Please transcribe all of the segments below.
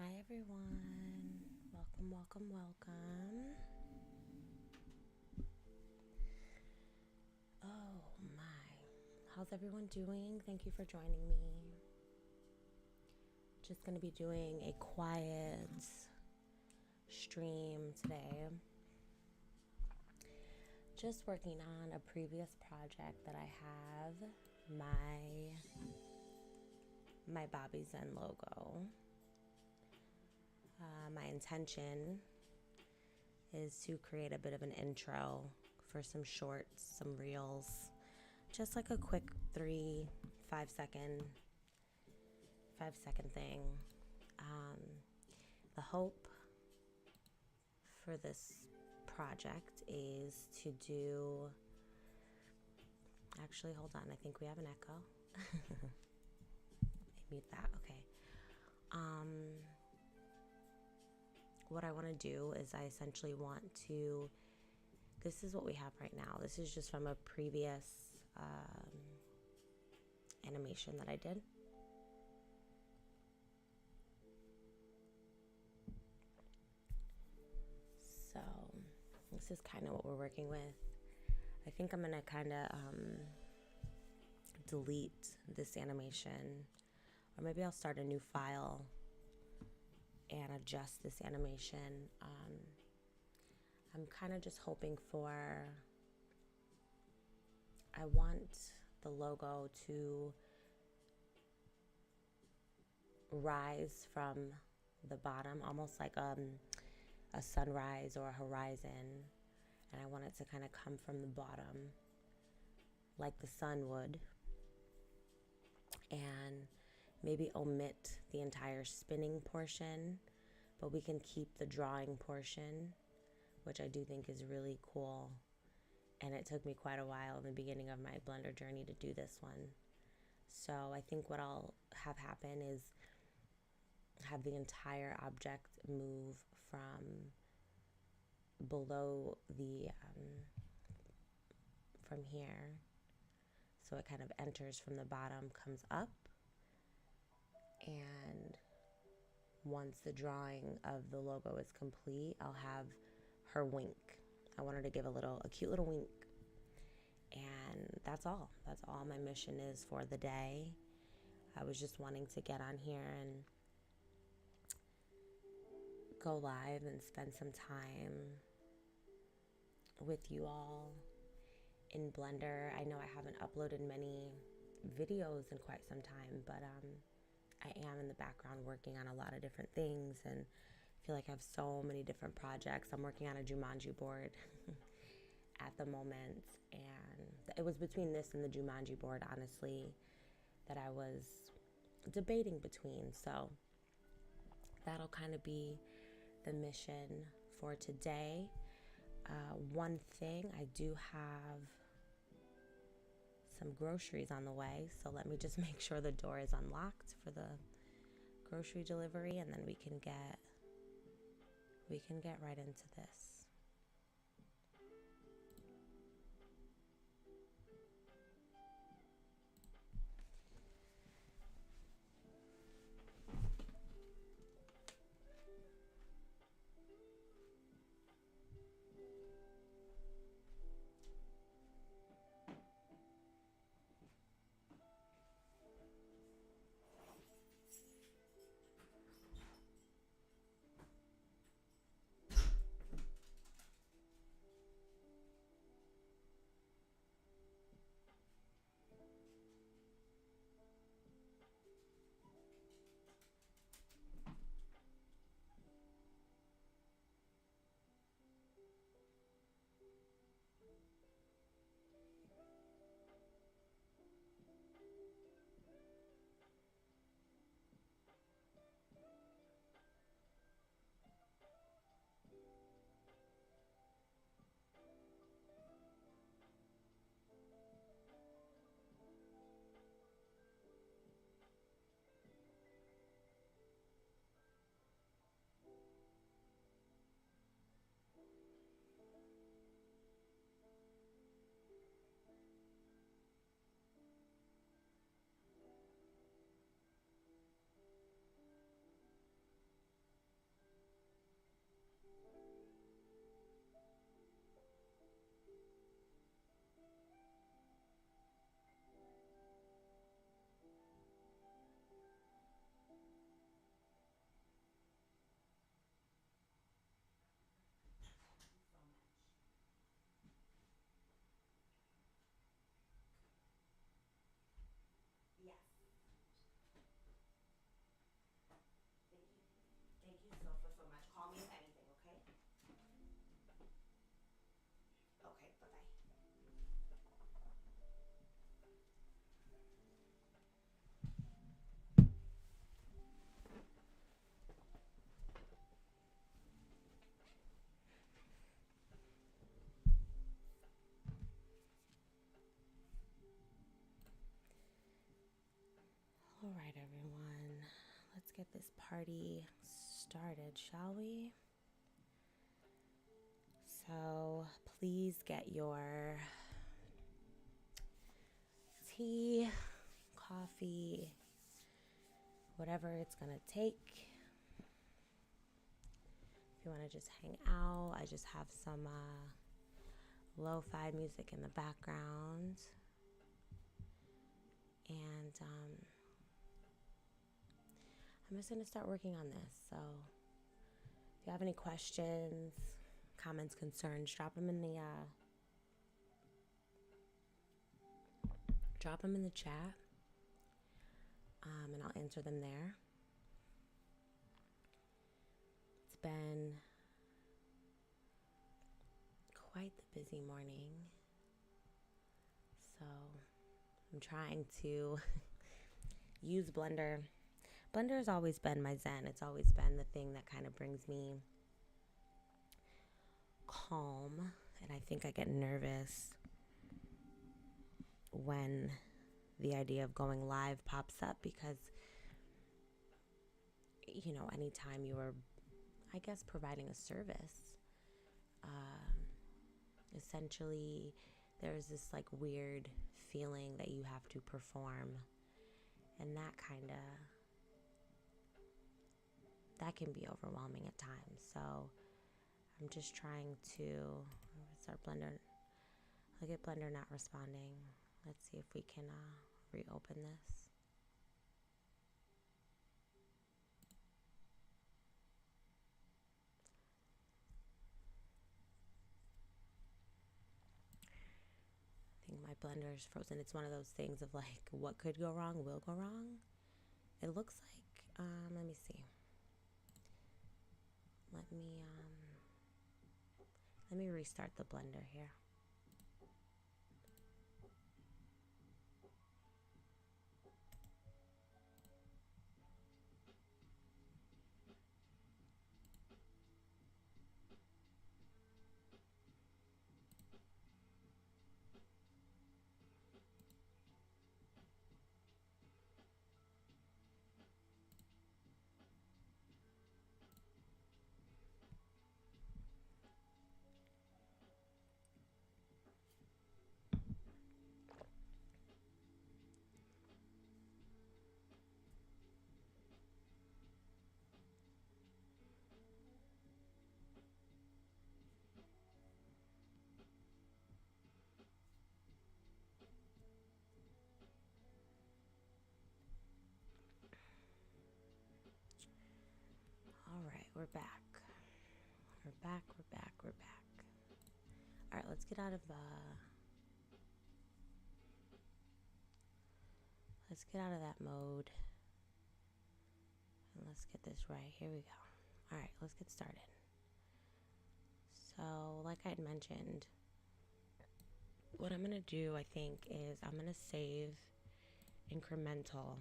Hi everyone, welcome. Oh my, how's everyone doing? Thank you for joining me. Just gonna be doing a quiet stream today. Just working on a previous project that I have, my Bobby Zen logo. My intention is to create a bit of an intro for some shorts, some reels, just like a quick 5 second thing. The hope for this project is to do, actually hold on, I think we have an echo. Mute that, okay. What I want to do is I essentially want to, this is what we have right now. This is just from a previous animation that I did. So this is kind of what we're working with. I think I'm going to kind of delete this animation, or maybe I'll start a new file and adjust this animation. I'm kind of just hoping for, I want the logo to rise from the bottom, almost like a sunrise or a horizon, and I want it to kind of come from the bottom like the sun would, and maybe omit the entire spinning portion, but we can keep the drawing portion, which I do think is really cool. And it took me quite a while in the beginning of my Blender journey to do this one. So I think what I'll have happen is have the entire object move from below the, from here. So it kind of enters from the bottom, comes up, and once the drawing of the logo is complete, I'll have her wink. I want her to give a cute little wink. And that's all. That's all my mission is for the day. I was just wanting to get on here and go live and spend some time with you all in Blender. I know I haven't uploaded many videos in quite some time, but I am in the background working on a lot of different things, and I feel like I have so many different projects. I'm working on a Jumanji board at the moment, and it was between this and the Jumanji board, honestly, that I was debating between. So that'll kind of be the mission for today. One thing, I do have some groceries on the way, so let me just make sure the door is unlocked for the grocery delivery, and then we can get right into this. get this party started, shall we? So please get your tea, coffee, whatever it's gonna take. If you want to just hang out, I just have some lo-fi music in the background. And I'm just going to start working on this. So if you have any questions, comments, concerns, drop them in the chat, and I'll answer them there. It's been quite the busy morning, so I'm trying to use Blender. Blender has always been my zen. It's always been the thing that kind of brings me calm, and I think I get nervous when the idea of going live pops up because, you know, anytime you are, I guess, providing a service, essentially there's this like weird feeling that you have to perform, and that can be overwhelming at times. So I'm just trying to start Blender. Look at Blender not responding. Let's see if we can reopen this. I think my Blender is frozen. It's one of those things of like, what could go wrong will go wrong. It looks like, let me see. Let me restart the Blender here. All right, we're back. We're back. All right, let's get out of that mode. And let's get this right. Here we go. All right, let's get started. So, like I had mentioned, what I'm going to do, I think, is I'm going to save incremental.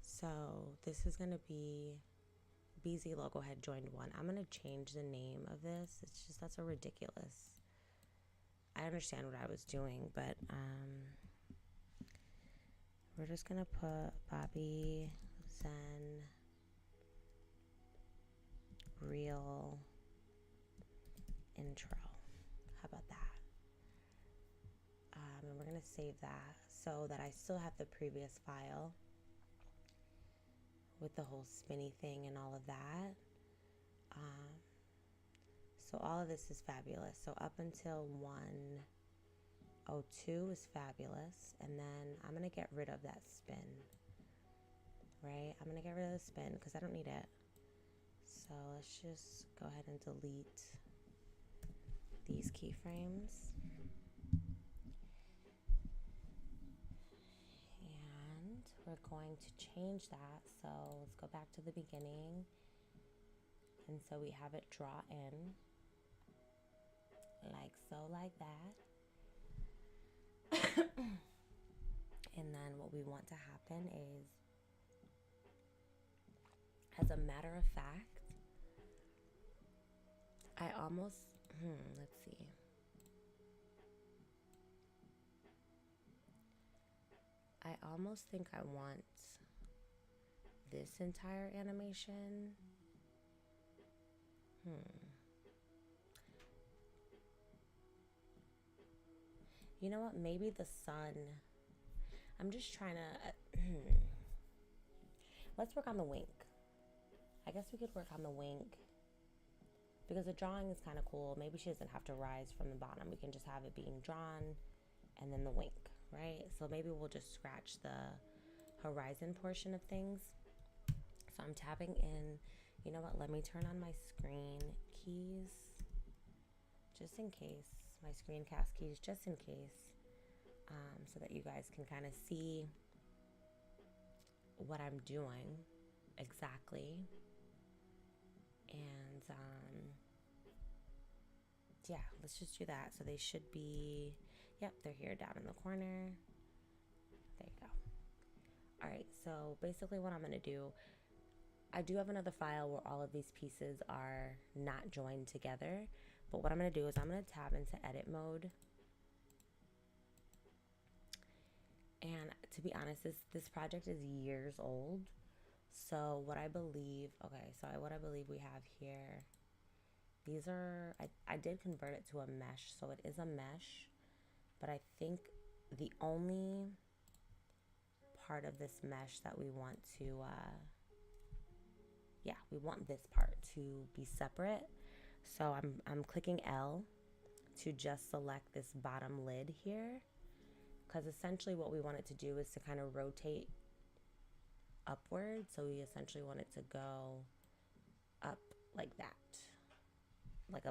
So, this is going to be BZ logo had joined one. I'm going to change the name of this. It's just, that's a ridiculous. I understand what I was doing, but we're just going to put Bobby Zen Real Intro. How about that? And we're going to save that so that I still have the previous file with the whole spinny thing and all of that. So all of this is fabulous. So up until 1:02 is fabulous. And then I'm going to get rid of that spin. Right? I'm going to get rid of the spin because I don't need it. So let's just go ahead and delete these keyframes. And we're going to change that. So let's go back to the beginning. And so we have it draw in. Like so, like that. And then what we want to happen is, as a matter of fact, I almost, let's see. I almost think I want this entire animation. You know what? Maybe the sun. I'm just trying to. Let's work on the wink. I guess we could work on the wink. Because the drawing is kind of cool. Maybe she doesn't have to rise from the bottom. We can just have it being drawn and then the wink, right? So maybe we'll just scratch the horizon portion of things. So I'm tapping in. You know what? Let me turn on my screen keys just in case. My screencast keys just in case. So that you guys can kind of see what I'm doing exactly. And yeah, let's just do that. So they should be, yep, they're here down in the corner. There you go. All right, so basically what I'm going to do, I do have another file where all of these pieces are not joined together. But what I'm going to do is I'm going to tab into edit mode. And to be honest, this project is years old. So what I believe, what I believe we have here, these are, I did convert it to a mesh. So it is a mesh. But I think the only part of this mesh that we want to, we want this part to be separate. So I'm clicking L to just select this bottom lid here. Because essentially what we want it to do is to kind of rotate upward. So we essentially want it to go up like that. Like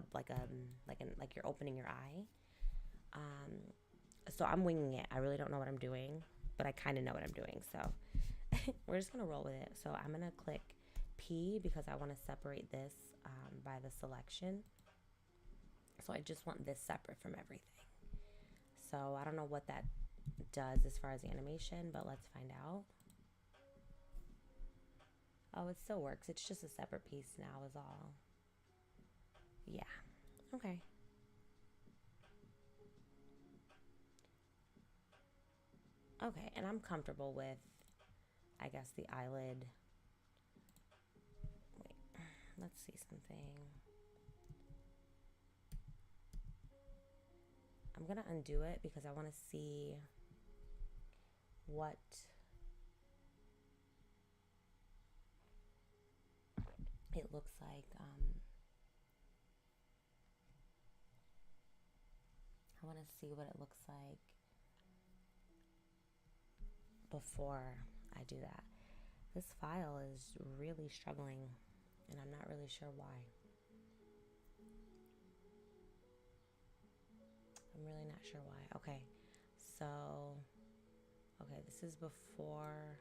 you're opening your eye. So I'm winging it. I really don't know what I'm doing, but I kind of know what I'm doing. So we're just going to roll with it. So I'm going to click P because I want to separate this by the selection. So I just want this separate from everything. So I don't know what that does as far as animation, but let's find out. Oh, it still works. It's just a separate piece now is all. Yeah. Okay. Okay, and I'm comfortable with, I guess, the eyelid. Wait, let's see something. I'm going to undo it because I want to see what it looks like. I want to see what it looks like before I do that. This file is really struggling, and I'm not really sure why. I'm really not sure why. Okay, so, this is before,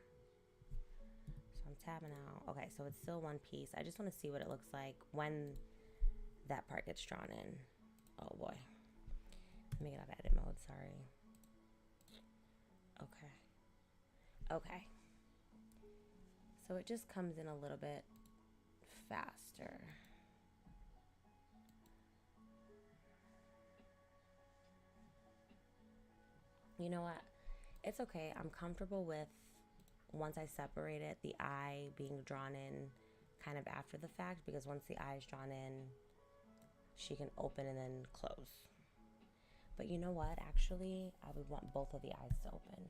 so I'm tabbing out. Okay, so it's still one piece. I just want to see what it looks like when that part gets drawn in. Oh boy. Let me get out of edit mode, sorry. Okay. So it just comes in a little bit faster. You know what? It's okay. I'm comfortable with, once I separate it, the eye being drawn in kind of after the fact, because once the eye is drawn in, she can open and then close. But you know what? Actually, I would want both of the eyes to open.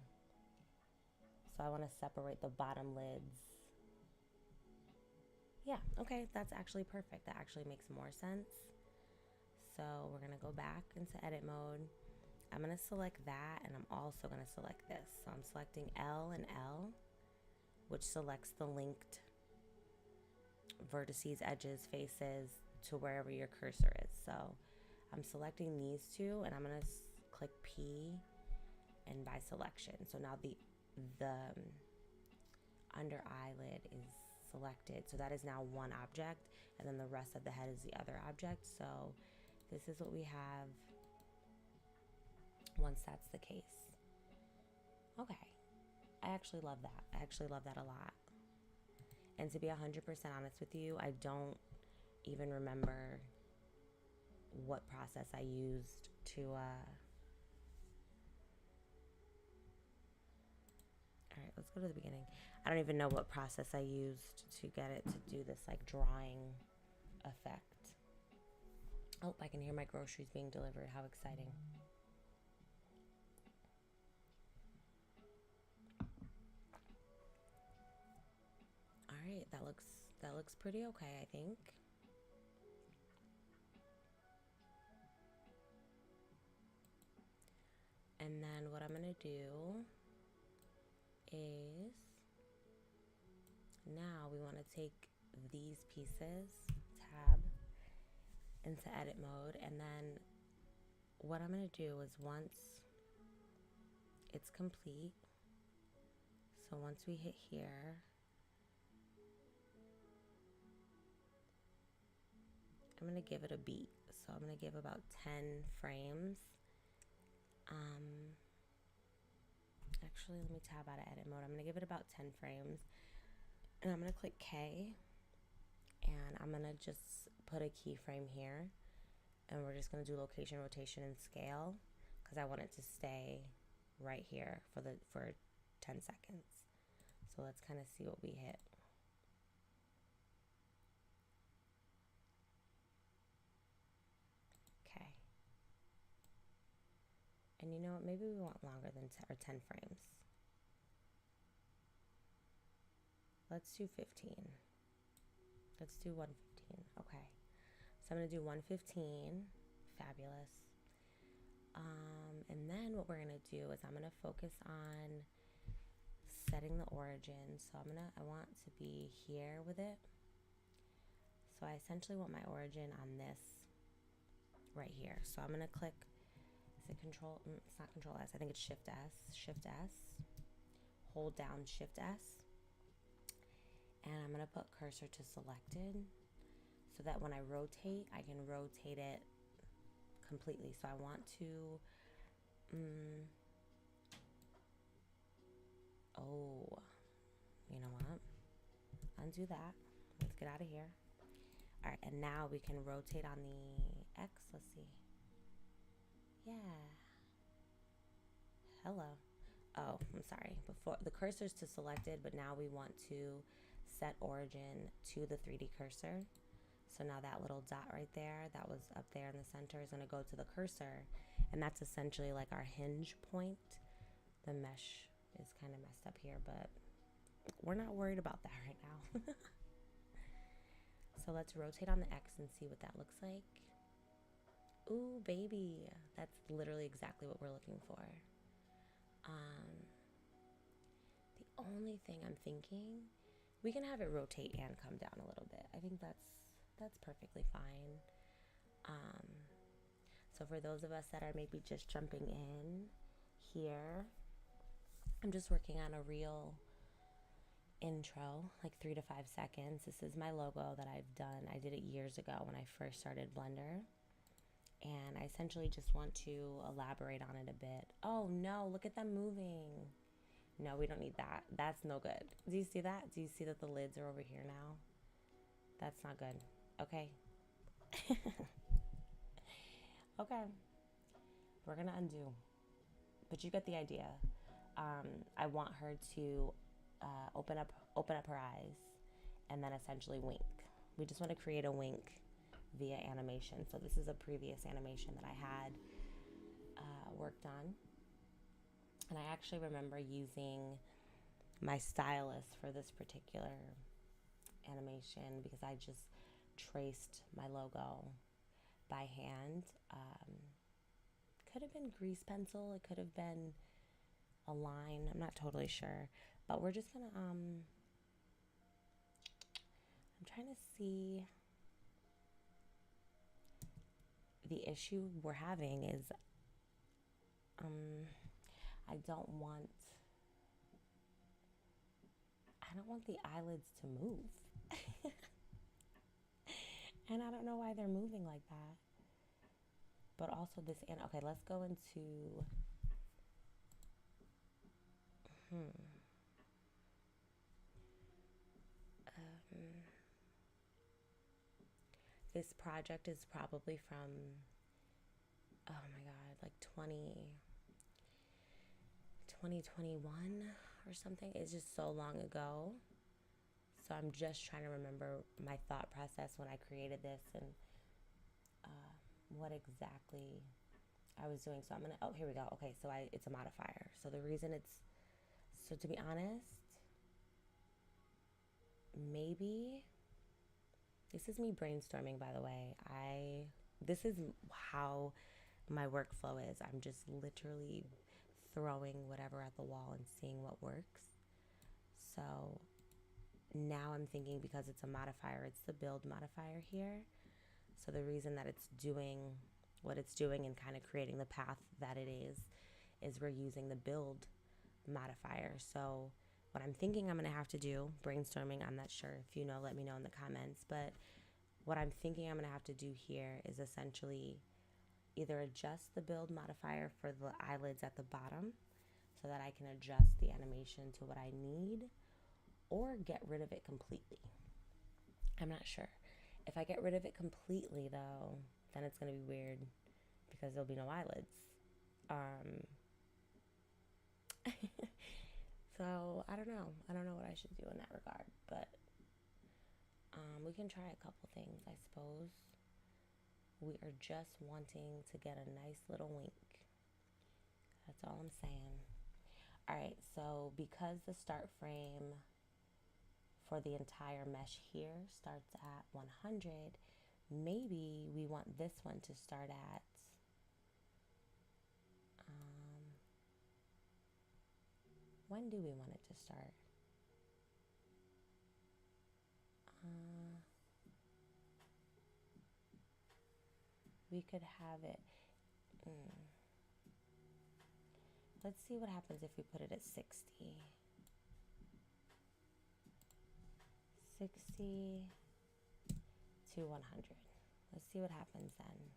So I want to separate the bottom lids. Yeah, okay, that's actually perfect. That actually makes more sense. So we're going to go back into edit mode. I'm going to select that, and I'm also going to select this. So I'm selecting L and L, which selects the linked vertices, edges, faces to wherever your cursor is. So I'm selecting these two, and I'm going to click P and by selection. So now the under eyelid is selected. So that is now one object, and then the rest of the head is the other object. So this is what we have once that's the case. Okay. I actually love that. I actually love that a lot. And to be 100% honest with you, I don't even remember what process I used to, all right, right, let's go to the beginning. I don't even know what process I used to get it to do this like drawing effect. Oh, I can hear my groceries being delivered. How exciting. All right, that looks pretty okay, I think. And then what I'm gonna do is now we want to take these pieces, tab, into edit mode, and then what I'm gonna do is once it's complete, so once we hit here, I'm gonna give it a beat. So I'm gonna give about 10 frames. Actually, let me tab out of edit mode. I'm gonna give it about 10 frames, and I'm gonna click K, and I'm gonna just put a keyframe here, and we're just gonna do location, rotation, and scale because I want it to stay right here for 10 seconds. So let's kind of see what we hit. Okay. And you know what? Maybe we want longer than 10 frames. Let's do 15. Let's do 115. Okay. So I'm going to do 115. Fabulous. And then what we're going to do is I'm going to focus on setting the origin. So I want to be here with it. So I essentially want my origin on this right here. So I'm going to click, is it control? It's not control S. I think it's shift S. Hold down shift S. And I'm going to put cursor to selected so that when I rotate, I can rotate it completely. So I want to, oh, you know what? Undo that. Let's get out of here. All right, and now we can rotate on the X. Let's see. Yeah. Hello. Oh, I'm sorry. Before the cursor's to selected, but now we want to set origin to the 3D cursor. So now that little dot right there that was up there in the center is going to go to the cursor, and that's essentially like our hinge point. The mesh is kind of messed up here, but we're not worried about that right now. So let's rotate on the X and see what that looks like. Ooh, baby. That's literally exactly what we're looking for. The only thing I'm thinking, we can have it rotate and come down a little bit. I think that's perfectly fine. So for those of us that are maybe just jumping in here, I'm just working on a real intro, like 3 to 5 seconds. This is my logo that I've done. I did it years ago when I first started Blender. And I essentially just want to elaborate on it a bit. Oh no, look at them moving. No, we don't need that. That's no good. Do you see that? Do you see that the lids are over here now? That's not good. Okay. Okay. We're gonna undo. But you get the idea. I want her to open up her eyes and then essentially wink. We just want to create a wink via animation. So this is a previous animation that I had worked on. And I actually remember using my stylus for this particular animation because I just traced my logo by hand. Could have been grease pencil. It could have been a line. I'm not totally sure. But we're just going to, I'm trying to see. The issue we're having is I don't want the eyelids to move. And I don't know why they're moving like that. But also this, and okay, let's go into, this project is probably from, oh my God, like 2021 or something. It's just so long ago. So I'm just trying to remember my thought process when I created this and what exactly I was doing. So I'm gonna, oh, here we go. Okay, so it's a modifier. So the reason so to be honest, maybe, this is me brainstorming, by the way. This is how my workflow is. I'm just literally throwing whatever at the wall and seeing what works. So now I'm thinking, because it's a modifier, it's the build modifier here. So the reason that it's doing what it's doing and kind of creating the path that it is we're using the build modifier. So what I'm thinking I'm going to have to do, brainstorming, I'm not sure. If you know, let me know in the comments. But what I'm thinking I'm going to have to do here is essentially either adjust the build modifier for the eyelids at the bottom so that I can adjust the animation to what I need, or get rid of it completely. I'm not sure. If I get rid of it completely, though, then it's going to be weird because there'll be no eyelids. So I don't know. I don't know what I should do in that regard, but we can try a couple things, I suppose. We are just wanting to get a nice little wink. That's all I'm saying. All right, so because the start frame for the entire mesh here starts at 100, maybe we want this one to start at when do we want it to start? We could have it, let's see what happens if we put it at 60. 60 to 100. Let's see what happens then.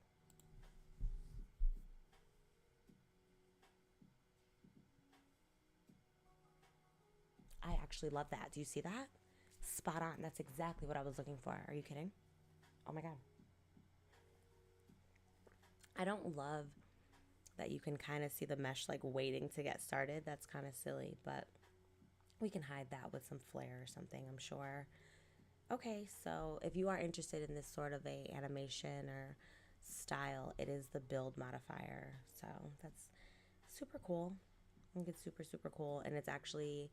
I actually love that. Do you see that? Spot on. That's exactly what I was looking for. Are you kidding? Oh my God. I don't love that you can kind of see the mesh like waiting to get started. That's kind of silly, but we can hide that with some flair or something, I'm sure. Okay, so if you are interested in this sort of a animation or style, it is the build modifier. So that's super cool. I think it's super, super cool. And it's actually,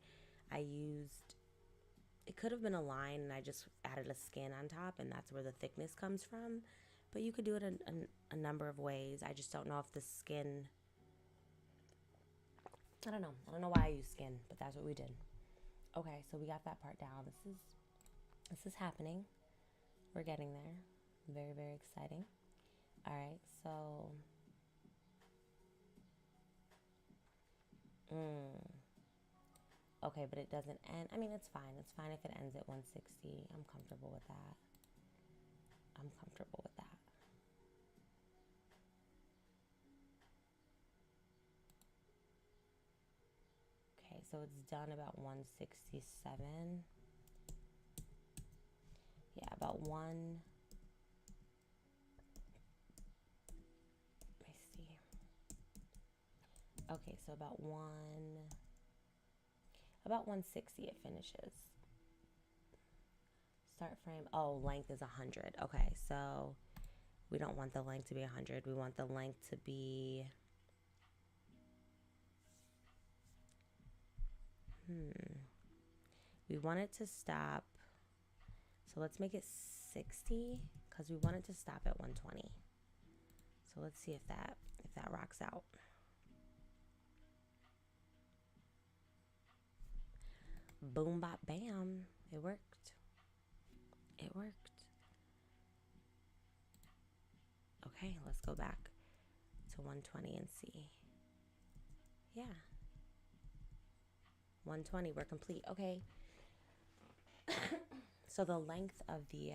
it could have been a line and I just added a skin on top, and that's where the thickness comes from. But you could do it in a number of ways. I just don't know if the skin, I don't know why I use skin, but that's what we did. Okay, so we got that part down. This is happening. We're getting there. Very, very exciting. All right, so okay, but it doesn't end. I mean, it's fine. It's fine if it ends at 160. I'm comfortable with that. I'm comfortable with that. Okay, so it's done about 167. Yeah, about one. Let me see. Okay, so about 160 it finishes. Start frame. Oh, length is 100. Okay, so we don't want the length to be 100. We want the length to be we want it to stop. So let's make it 60 because we want it to stop at 120. So let's see if that rocks out. Boom, bop, bam. It worked. It worked. Okay, let's go back to 120 and see. Yeah. 120, we're complete. Okay. So the length of the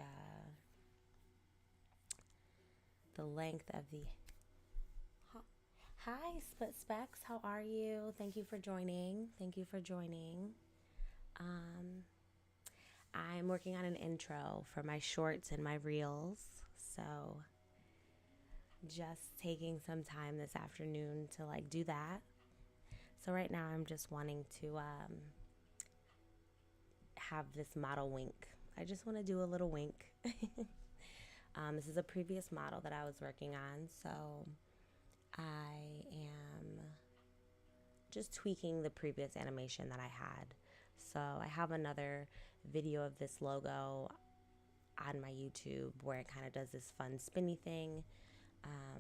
Hi, Split Specs. How are you? Thank you for joining. I'm working on an intro for my shorts and my reels. So just taking some time this afternoon to like do that. So right now I'm just wanting to have this model wink. I just want to do a little wink. This is a previous model that I was working on, so I am just tweaking the previous animation that I had. So I have another video of this logo on my YouTube where it kind of does this fun spinny thing,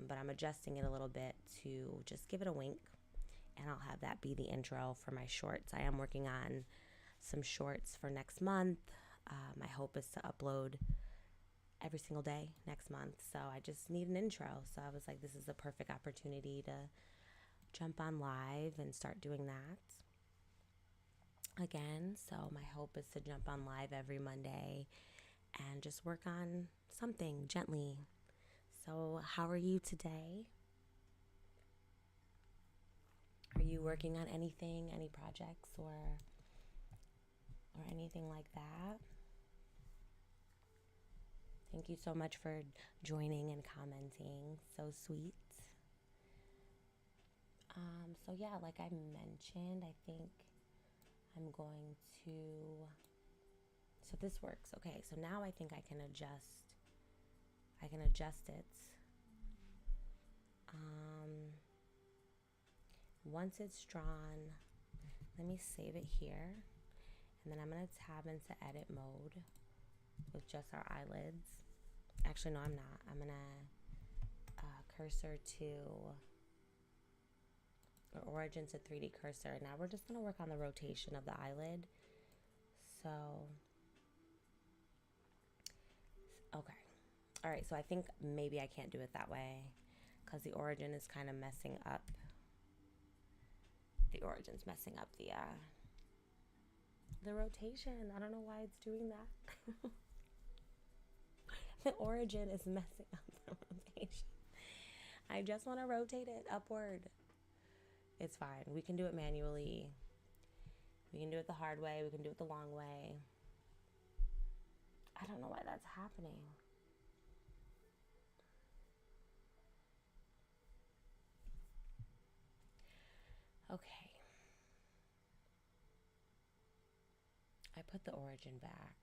but I'm adjusting it a little bit to just give it a wink, and I'll have that be the intro for my shorts. I am working on some shorts for next month. My hope is to upload every single day next month, so I just need an intro. So I was like, this is a perfect opportunity to jump on live and start doing that again. So my hope is to jump on live every Monday and just work on something gently. So how are you today? Are you working on anything, any projects or anything like that? Thank you so much for joining and commenting. So sweet. So yeah, like I mentioned, I think I'm going to, so this works. Okay, so now I think I can adjust it. Once it's drawn, let me save it here, and then I'm gonna tab into edit mode with just our eyelids. Actually, no, I'm not. I'm gonna cursor to, or origin to 3D cursor. Now we're just gonna work on the rotation of the eyelid. So, okay. All right, so I think maybe I can't do it that way because the origin is kind of messing up. The origin's messing up the rotation. I don't know why it's doing that. The origin is messing up the rotation. I just want to rotate it upward. It's fine. We can do it manually. We can do it the hard way. We can do it the long way. I don't know why that's happening. Okay. I put the origin back.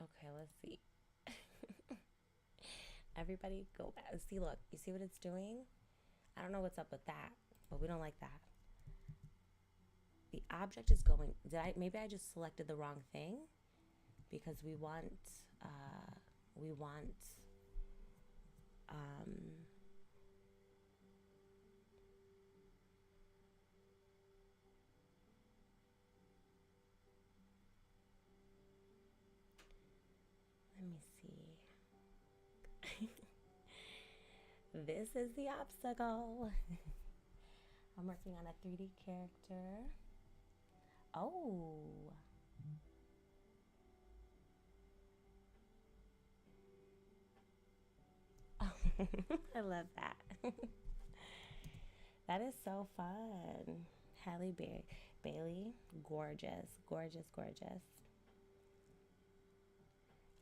Okay, let's see. Everybody go back. See, look. You see what it's doing? I don't know what's up with that, but we don't like that. The object is going, maybe I just selected the wrong thing because we want, let me see. This is the obstacle. I'm working on a 3D character. Oh. I love that. That is so fun. Halle Bailey, gorgeous, gorgeous, gorgeous.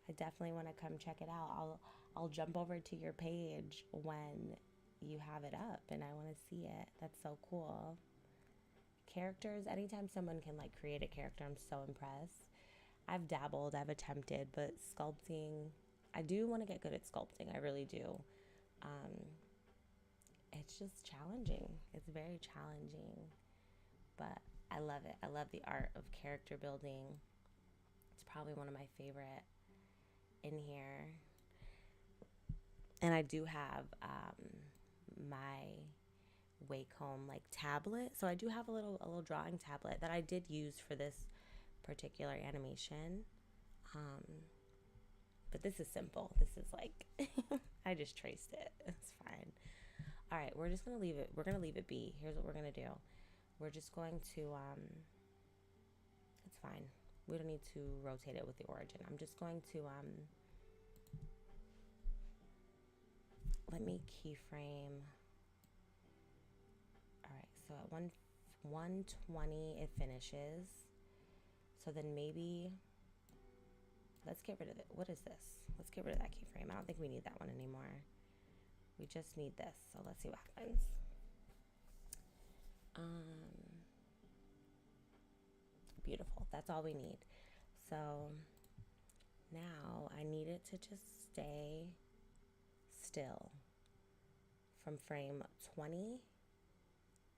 I definitely want to come check it out. I'll jump over to your page when you have it up, and I want to see it. That's so cool. Characters, anytime someone can like create a character, I'm so impressed. I've dabbled, I've attempted, but sculpting, I do want to get good at sculpting. I really do. It's just challenging. It's very challenging, but I love it. I love the art of character building. It's probably one of my favorite in here. And I do have my Wacom like tablet. So I do have a little drawing tablet that I did use for this particular animation. But this is simple. This is like, I just traced it. It's fine. All right, we're just going to leave it. We're going to leave it be. Here's what we're going to do. We're just going to, it's fine. We don't need to rotate it with the origin. I'm just going to, let me keyframe. All right, so at 120 it finishes. So then maybe, let's get rid of it. What is this? Let's get rid of that keyframe. I don't think we need that one anymore. We just need this. So let's see what happens. Beautiful. That's all we need. So now I need it to just stay still from frame 20,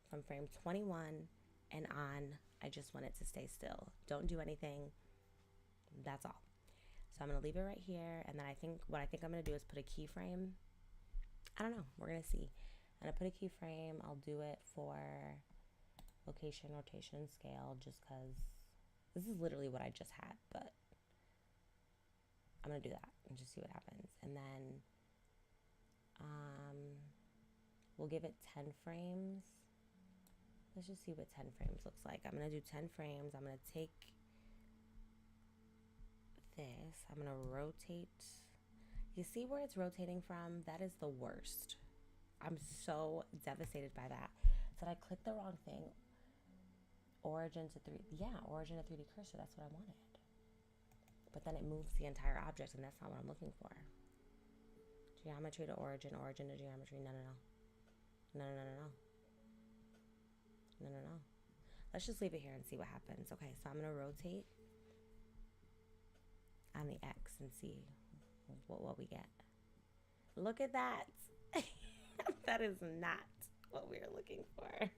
from frame 21 and on. I just want it to stay still. Don't do anything. That's all. So I'm going to leave it right here. And then what I think I'm going to do is put a keyframe. I don't know. We're going to see. I'm going to put a keyframe. I'll do it for location, rotation, and scale just because this is literally what I just had. But I'm going to do that and just see what happens. And then we'll give it 10 frames. Let's just see what 10 frames looks like. I'm going to do 10 frames. I'm going to take this. I'm going to rotate. You see where it's rotating from? That is the worst. I'm so devastated by that. So I clicked the wrong thing. Origin to 3D cursor. That's what I wanted. But then it moves the entire object, and that's not what I'm looking for. Geometry to origin, origin to geometry. No. Let's just leave it here and see what happens. Okay, so I'm going to rotate on the X and see what we get. Look at that. That is not what we are looking for.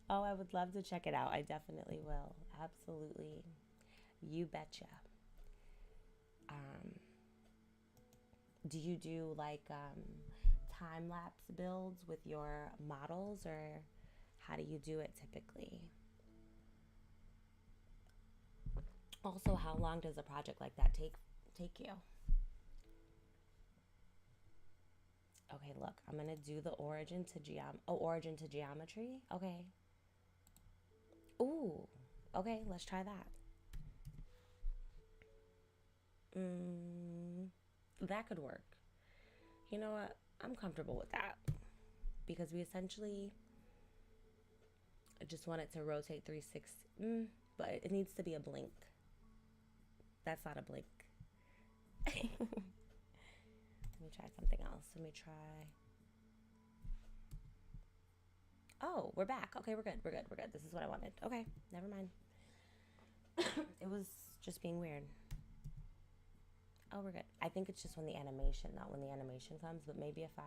Oh, I would love to check it out. I definitely will. Absolutely. You betcha. Do you do like time-lapse builds with your models, or how do you do it typically? Also, how long does a project like that take you? Okay, look, I'm gonna do the origin to geometry. Okay. Ooh, okay, let's try that. That could work. You know what? I'm comfortable with that because we essentially just want it to rotate 360, but it needs to be a blink. That's not a blink. Let me try something else. Let me try. Oh, we're back. Okay, we're good. This is what I wanted. Okay, never mind. It was just being weird. Oh, we're good. I think it's just when the animation, not when the animation comes, but maybe if I,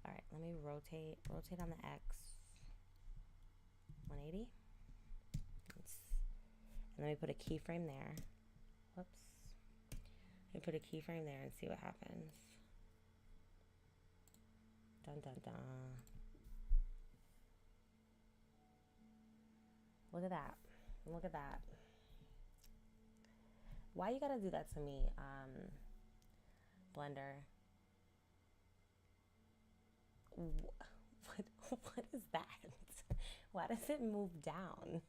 all right, let me rotate on the X, 180. And let me put a keyframe there. Whoops. Let me put a keyframe there and see what happens. Dun, dun, dun. Look at that. Look at that. Why you gotta do that to me, Blender? What is that? Why does it move down?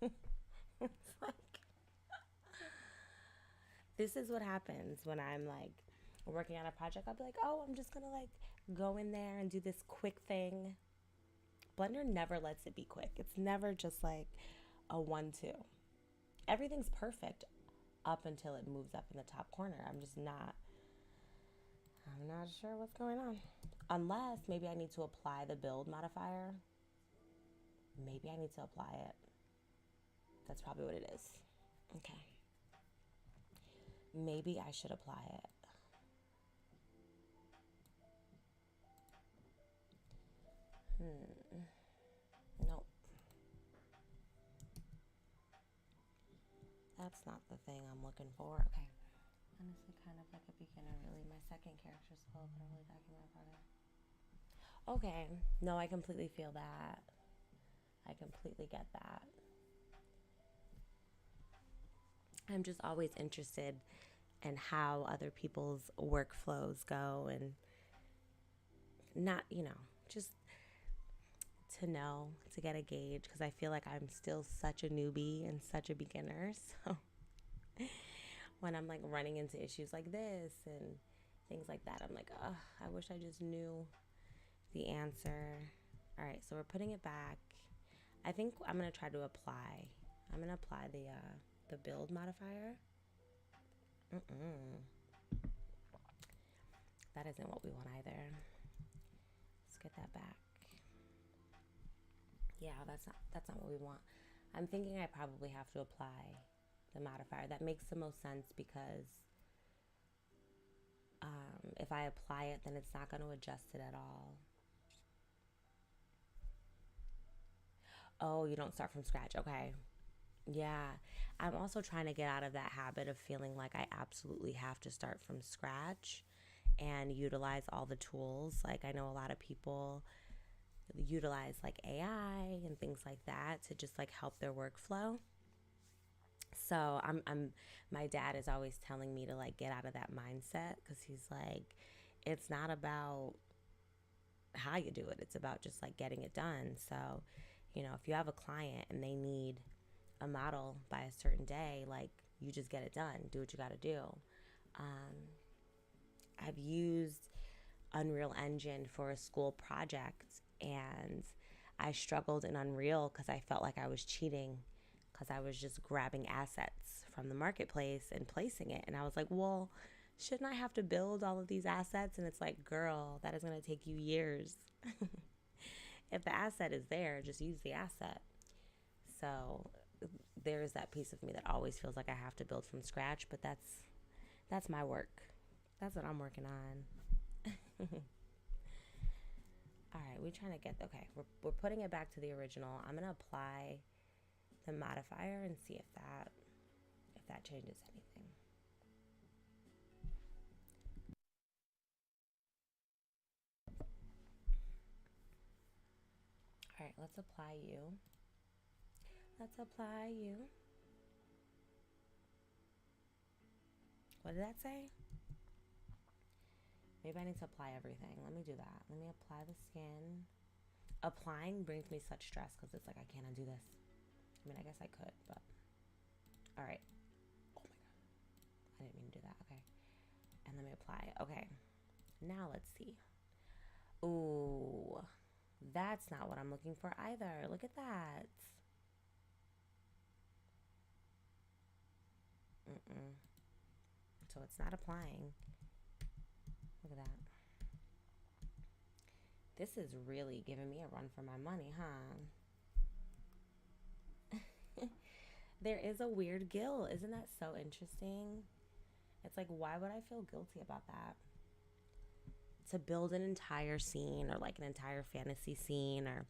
It's like, this is what happens when I'm like working on a project. I'll be like, oh, I'm just gonna like go in there and do this quick thing. Blender never lets it be quick. It's never just like a 1-2. Everything's perfect up until it moves up in the top corner. I'm not sure what's going on. Unless maybe I need to apply the build modifier. Maybe I need to apply it. That's probably what it is. Okay. Maybe I should apply it. Nope. That's not the thing I'm looking for. Okay. Honestly, kind of like a beginner, really. My second character's slow, but I'm really liking my brother. Okay. No, I completely feel that. I completely get that. I'm just always interested in how other people's workflows go, and not, just to know, to get a gauge, because I feel like I'm still such a newbie and such a beginner. So when I'm like running into issues like this and things like that, I'm like, oh, I wish I just knew the answer. All right, so we're putting it back. I think I'm gonna try to apply. I'm gonna apply the build modifier. Mm-mm. That isn't what we want either. Let's get that back. Yeah, that's not what we want. I'm thinking I probably have to apply the modifier. That makes the most sense because if I apply it, then it's not going to adjust it at all. Oh, you don't start from scratch. Okay. Yeah. I'm also trying to get out of that habit of feeling like I absolutely have to start from scratch and utilize all the tools. Like, I know a lot of people utilize like AI and things like that to just like help their workflow. So my dad is always telling me to like get out of that mindset because he's like, it's not about how you do it, it's about just like getting it done. So, if you have a client and they need a model by a certain day, like you just get it done, do what you got to do. Um, I've used Unreal Engine for a school project and I struggled in Unreal because I felt like I was cheating because I was just grabbing assets from the marketplace and placing it. And I was like, well, shouldn't I have to build all of these assets? And it's like, girl, that is going to take you years. If the asset is there, just use the asset. So there's that piece of me that always feels like I have to build from scratch, but that's my work. That's what I'm working on. All right, we're trying to get, okay, we're putting it back to the original. I'm going to apply the modifier and see if that changes anything. All right, let's apply you. Let's apply you. What did that say? Maybe I need to apply everything. Let me do that. Let me apply the skin. Applying brings me such stress because it's like I can't undo this. I mean, I guess I could, but all right. Oh my god, I didn't mean to do that. Okay, and let me apply. Okay, now let's see. Ooh, that's not what I'm looking for either. Look at that. Mm-mm. So it's not applying. Look at that. This is really giving me a run for my money, huh? There is a weird guilt. Isn't that so interesting? It's like, why would I feel guilty about that? To build an entire scene or like an entire fantasy scene or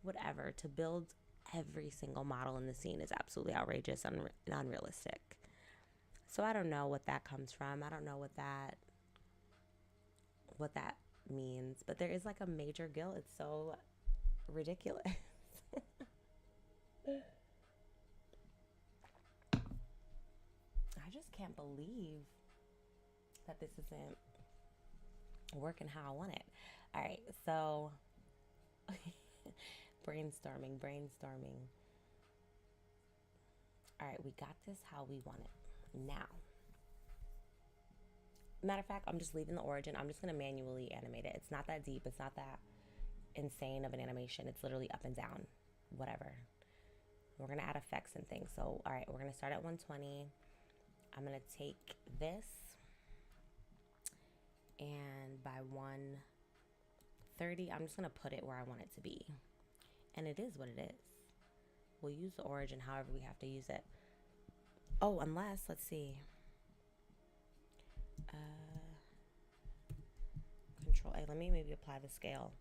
whatever, to build every single model in the scene is absolutely outrageous and unrealistic. So I don't know what that comes from. I don't know what that means, but there is like a major guilt. It's so ridiculous. I just can't believe that this isn't working how I want it. All right, so brainstorming. All right, we got this how we want it. Now, matter of fact, I'm just leaving the origin. I'm just gonna manually animate it. It's not that deep. It's not that insane of an animation. It's literally up and down, whatever. We're gonna add effects and things. So, all right, we're gonna start at 120. I'm gonna take this and by 130, I'm just gonna put it where I want it to be. And it is what it is. We'll use the origin however we have to use it. Oh, unless, let's see. Control A. Let me maybe apply the scale.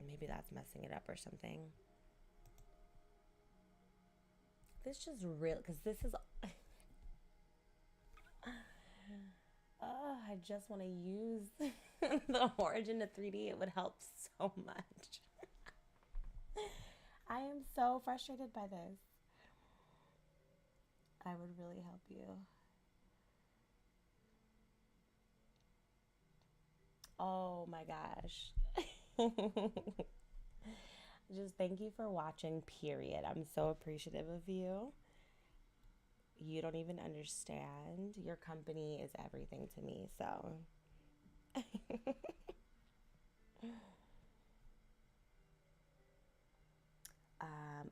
Maybe that's messing it up or something. This just real, because this is. I just want to use the origin to 3D. It would help so much. I am so frustrated by this. I would really help you. Oh my gosh. Just thank you for watching, period. I'm so appreciative of you. You don't even understand. Your company is everything to me, so.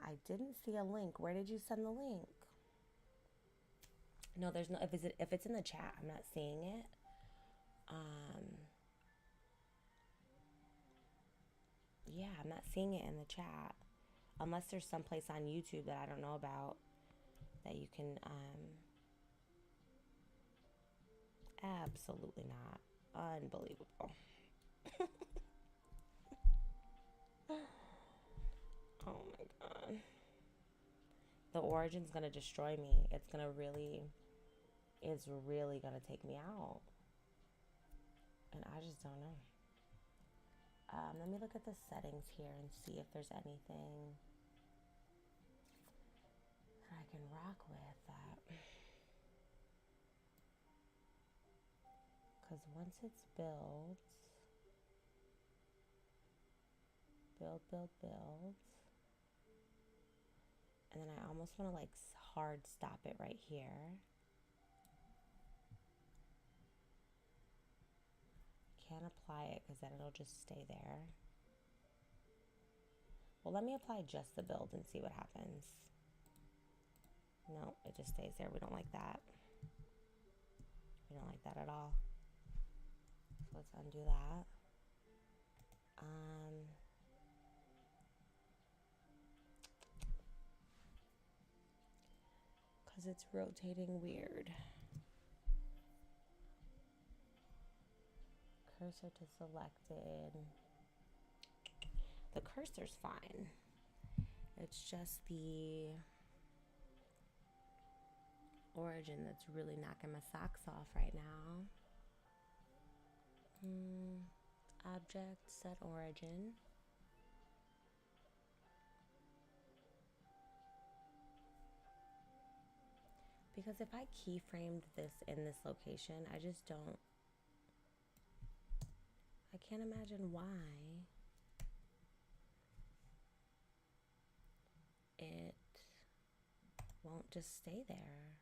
I didn't see a link. Where did you send the link? No, there's no, if it's in the chat, I'm not seeing it. Yeah, I'm not seeing it in the chat. Unless there's someplace on YouTube that I don't know about that you can, absolutely not. Unbelievable. Oh my God. The origin's gonna destroy me. It's really gonna take me out. And I just don't know. Let me look at the settings here and see if there's anything that I can rock with that. Because once it's built, build, and then I almost want to like hard stop it right here. Can't apply it because then it'll just stay there. Well, let me apply just the build and see what happens. No, it just stays there. We don't like that. We don't like that at all. So let's undo that. Because it's rotating weird. Cursor to selected. The cursor's fine. It's just the origin that's really knocking my socks off right now. Object, set origin. Because if I keyframed this in this location, I just don't, I can't imagine why it won't just stay there.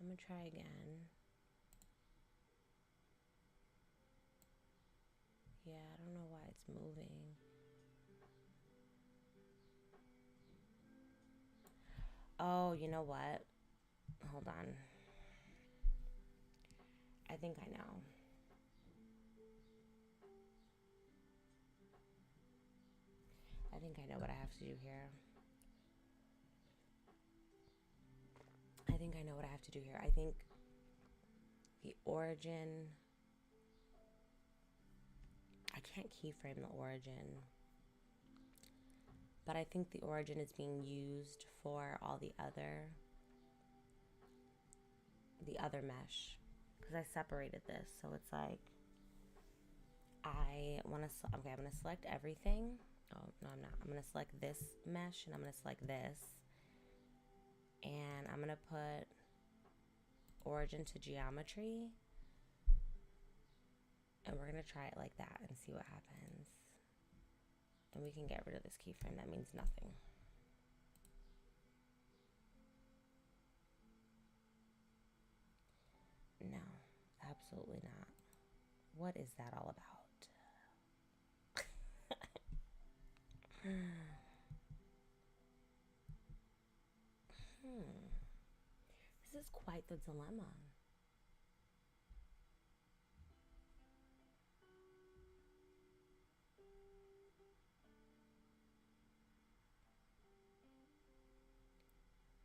I'm gonna try again. Yeah, I don't know why it's moving. Oh, you know what? Hold on. I think I know. I think I know what I have to do here. I think I know what I have to do here. I think the origin, I can't keyframe the origin, but I think the origin is being used for all the other mesh, because I separated this. So it's like, I want to, okay, I'm going to select everything. Oh, no, I'm not. I'm going to select this mesh and I'm going to select this. And I'm going to put origin to geometry. And we're going to try it like that and see what happens. And we can get rid of this keyframe. That means nothing. No, absolutely not. What is that all about? This is quite the dilemma.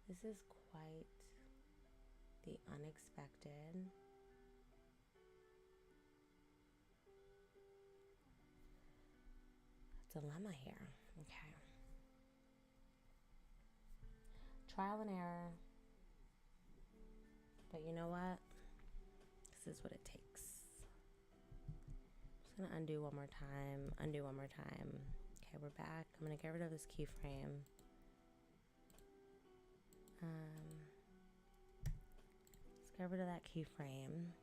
This is quite the unexpected. Dilemma here. Okay. Trial and error. But you know what? This is what it takes. I'm just gonna undo one more time. Undo one more time. Okay, we're back. I'm gonna get rid of this keyframe. Let's get rid of that keyframe.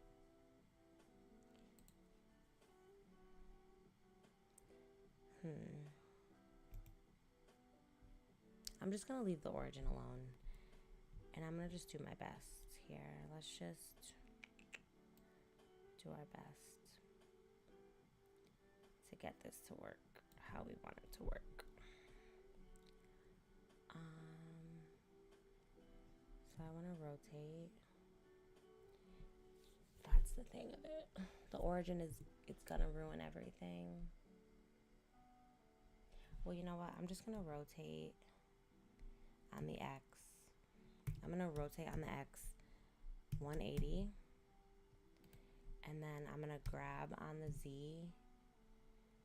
I'm just gonna leave the origin alone. And I'm gonna just do my best here. Let's just do our best. to get this to work how we want it to work. So I want to rotate. That's the thing of it. The origin is, it's gonna ruin everything. Well, you know what? I'm just gonna rotate on the X. I'm gonna rotate on the X 180. And then I'm gonna grab on the Z.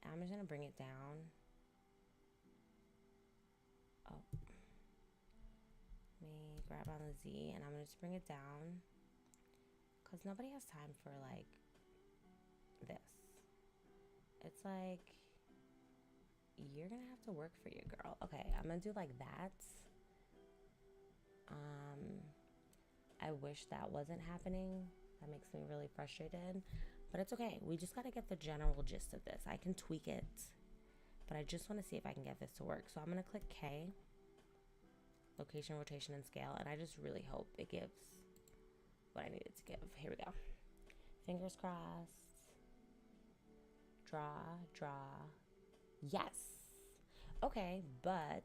I'm just gonna bring it down. Oh. Let me grab on the Z and I'm gonna just bring it down. Because nobody has time for like this. It's like, you're gonna have to work for your girl. Okay, I'm gonna do like that. I wish that wasn't happening. That makes me really frustrated. But it's okay. We just gotta get the general gist of this. I can tweak it. But I just want to see if I can get this to work. So I'm gonna click K. Location, rotation, and scale. And I just really hope it gives what I need it to give. Here we go. Fingers crossed. Draw. Yes. Okay, but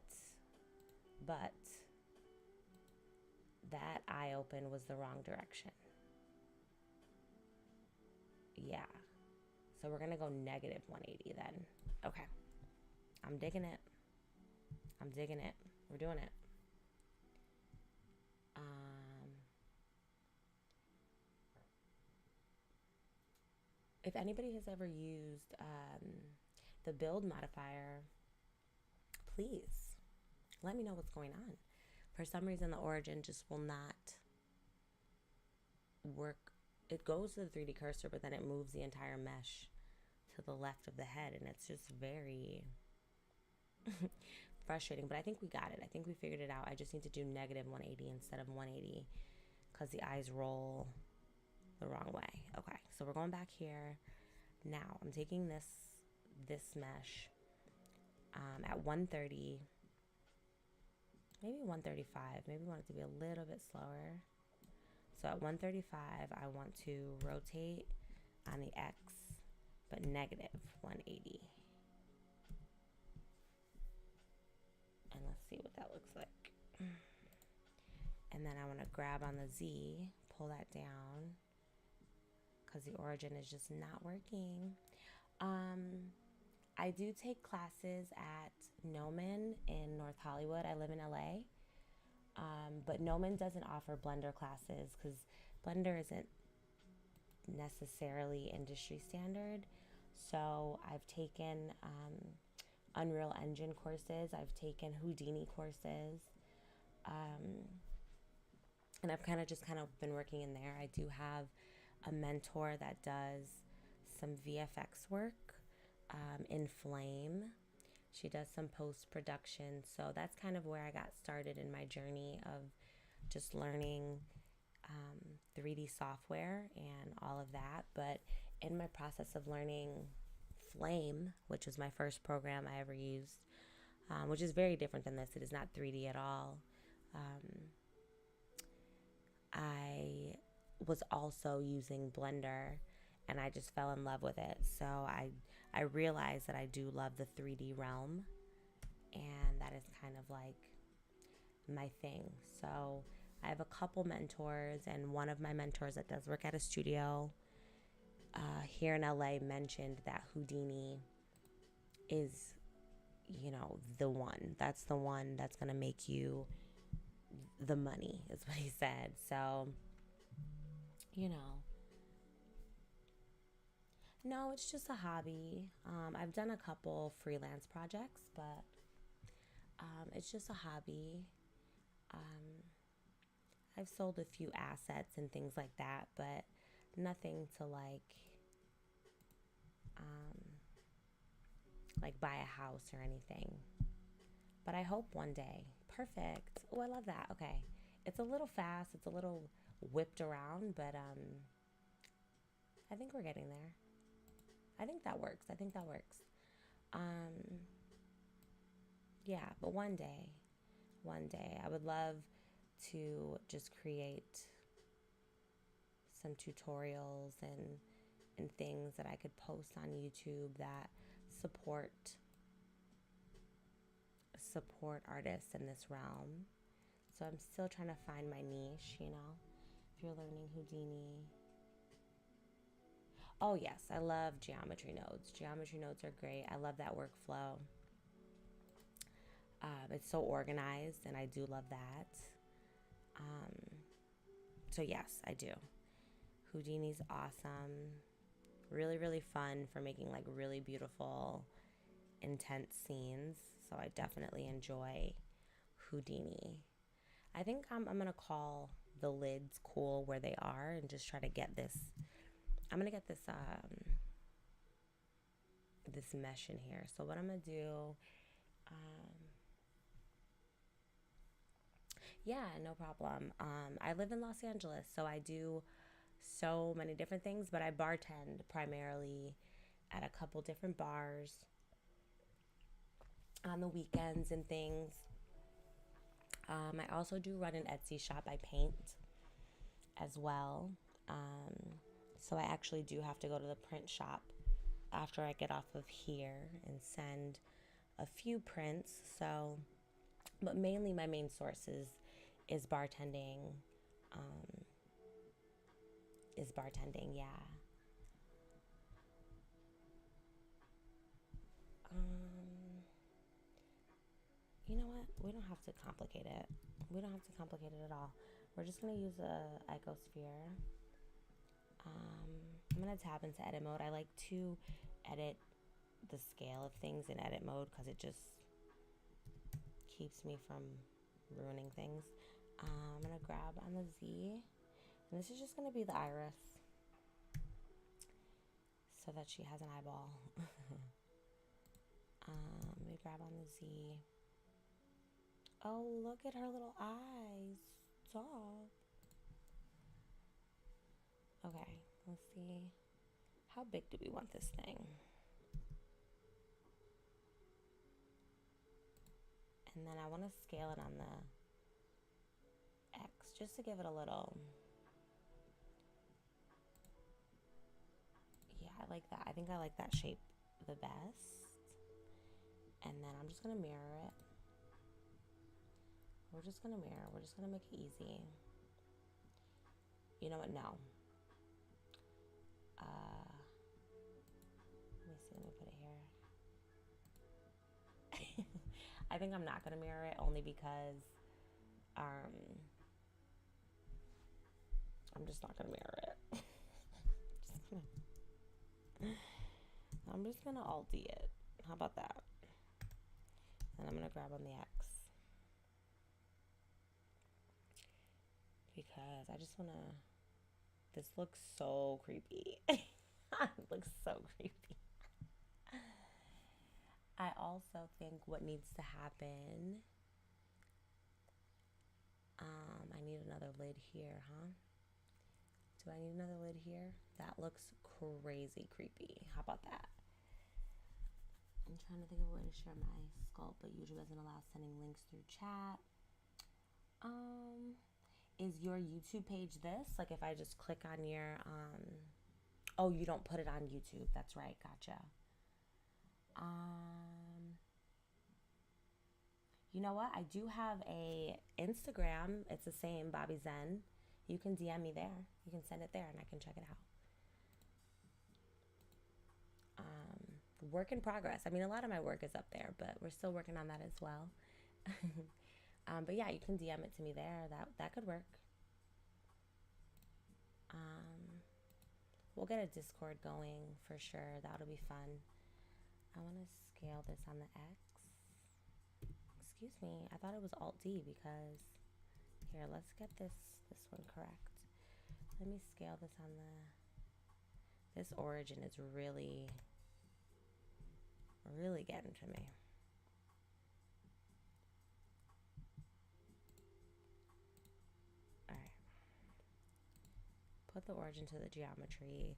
that eye open was the wrong direction. Yeah. So we're going to go negative 180 then. Okay. I'm digging it. We're doing it. If anybody has ever used the build modifier, please let me know what's going on. For some reason, the origin just will not work. It goes to the 3D cursor, but then it moves the entire mesh to the left of the head, and it's just very frustrating. But I think we got it. I think we figured it out. I just need to do negative 180 instead of 180 because the eyes roll the wrong way. Okay, so we're going back here. Now I'm taking this mesh at 130, maybe 135. Maybe we want it to be a little bit slower. So at 135, I want to rotate on the X, but negative 180. And let's see what that looks like. And then I want to grab on the Z, pull that down, because the origin is just not working. I do take classes at Gnomon in North Hollywood. I live in LA. But Gnomon doesn't offer Blender classes because Blender isn't necessarily industry standard. So I've taken Unreal Engine courses. I've taken Houdini courses. And I've kind of been working in there. I do have a mentor that does some VFX work in Flame. She does some post-production. So that's kind of where I got started in my journey of just learning 3D software and all of that. But in my process of learning Flame, which was my first program I ever used, which is very different than this. It is not 3D at all. I was also using Blender, and I just fell in love with it. So I realized that I do love the 3D realm, and that is kind of like my thing. So I have a couple mentors, and one of my mentors that does work at a studio here in LA mentioned that Houdini is, you know, the one. That's the one that's going to make you the money, is what he said. So, you know, no, it's just a hobby. I've done a couple freelance projects, but it's just a hobby. I've sold a few assets and things like that, but nothing to like buy a house or anything. But I hope one day. Perfect. Oh, I love that. Okay. It's a little fast. It's a little whipped around, but I think we're getting there. I think that works. Yeah, but one day I would love to just create some tutorials and things that I could post on YouTube that support artists in this realm. So I'm still trying to find my niche, you know. If you're learning Houdini. Oh yes, I love geometry nodes. Geometry nodes are great. I love that workflow. It's so organized, and I do love that. So yes, I do. Houdini's awesome. Really, really fun for making like really beautiful, intense scenes. So I definitely enjoy Houdini. I think I'm gonna call the lids cool where they are and just try to get this. I'm gonna get this this mesh in here. So what I'm gonna do, yeah, no problem. I live in Los Angeles, so I do so many different things, but I bartend primarily at a couple different bars on the weekends and things. I also do run an Etsy shop. I paint as well. So I actually do have to go to the print shop after I get off of here and send a few prints. So, but mainly my main source is bartending. Yeah. You know what? We don't have to complicate it. We don't have to complicate it at all. We're just gonna use a icosphere. I'm gonna tab into edit mode. I like to edit the scale of things in edit mode because it just keeps me from ruining things. I'm gonna grab on the Z, and this is just gonna be the iris so that she has an eyeball. Let me grab on the Z. Oh, look at her little eyes. Stop. Okay, let's see. How big do we want this thing? And then I want to scale it on the X just to give it a little. Yeah, I like that. I think I like that shape the best. And then I'm just going to mirror it. We're just going to mirror. We're just going to make it easy. You know what? No. Let me see. Let me put it here. I think I'm not going to mirror it only because I'm just not going to mirror it. I'm just going to Alt-D it. How about that? And I'm going to grab on the X. Because I just want to... This looks so creepy. It looks so creepy. I also think what needs to happen... I need another lid here, huh? Do I need another lid here? That looks crazy creepy. How about that? I'm trying to think of a way to share my sculpt, but YouTube doesn't allow sending links through chat. Is your YouTube page this? Like if I just click on your, oh, you don't put it on YouTube. That's right. Gotcha. You know what? I do have a Instagram. It's the same, Bobby Zen. You can DM me there. You can send it there and I can check it out. Work in progress. I mean, a lot of my work is up there, but we're still working on that as well. But yeah, you can DM it to me there. That could work. We'll get a Discord going for sure. That'll be fun. I want to scale this on the X. Excuse me. I thought it was Alt-D because... Here, let's get this one correct. Let me scale this on the... This origin is really getting to me. All right. Put the origin to the geometry.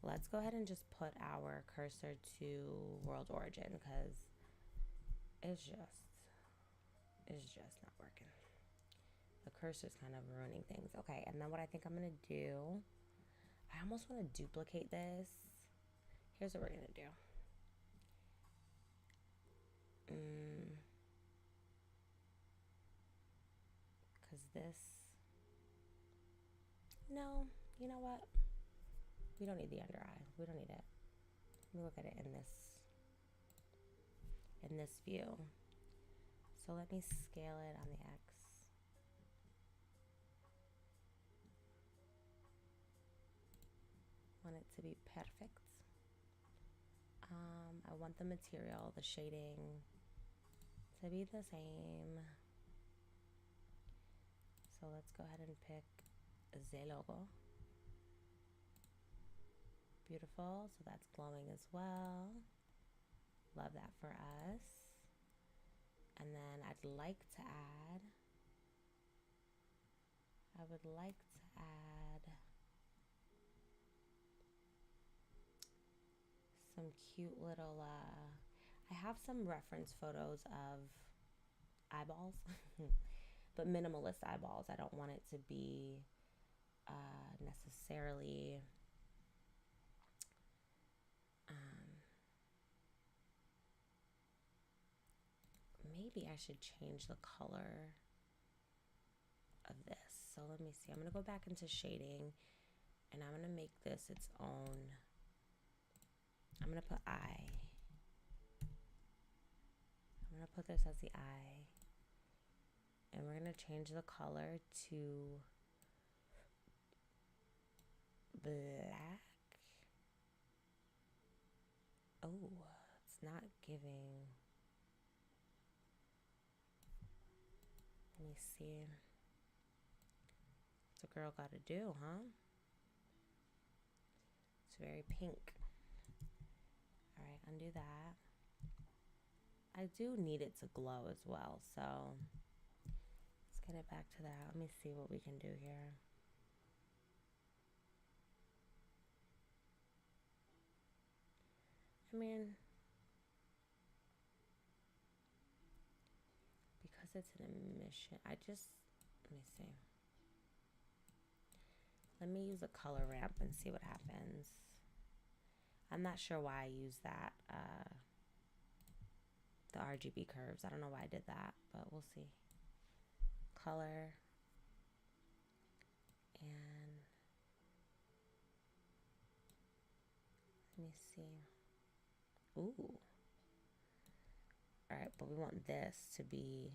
Let's go ahead and just put our cursor to world origin because it's just not working. The cursor's kind of ruining things. Okay, and then what I think I'm gonna do, I almost want to duplicate this. Here's what we're gonna do. Because this, no, you know what? We don't need the under eye. We don't need it. Let me look at it in this view. So let me scale it on the X. Want it to be perfect. I want the material, the shading to be the same. So let's go ahead and pick the logo. Beautiful. So that's glowing as well. Love that for us. And then I would like to add some cute little, I have some reference photos of eyeballs, but minimalist eyeballs. I don't want it to be necessarily maybe I should change the color of this. So let me see. I'm going to go back into shading and I'm going to make this its own. I'm going to put eye. I'm going to put this as the eye. And we're going to change the color to black. Oh, it's not giving. Let me see. What's a girl got to do, huh? It's very pink. All right, undo that. I do need it to glow as well, so let's get it back to that. Let me see what we can do here. I mean, because it's an emission, let me see. Let me use a color ramp and see what happens. I'm not sure why I used that, the RGB curves. I don't know why I did that, but we'll see. Color. And let me see. Ooh. All right, but we want this to be.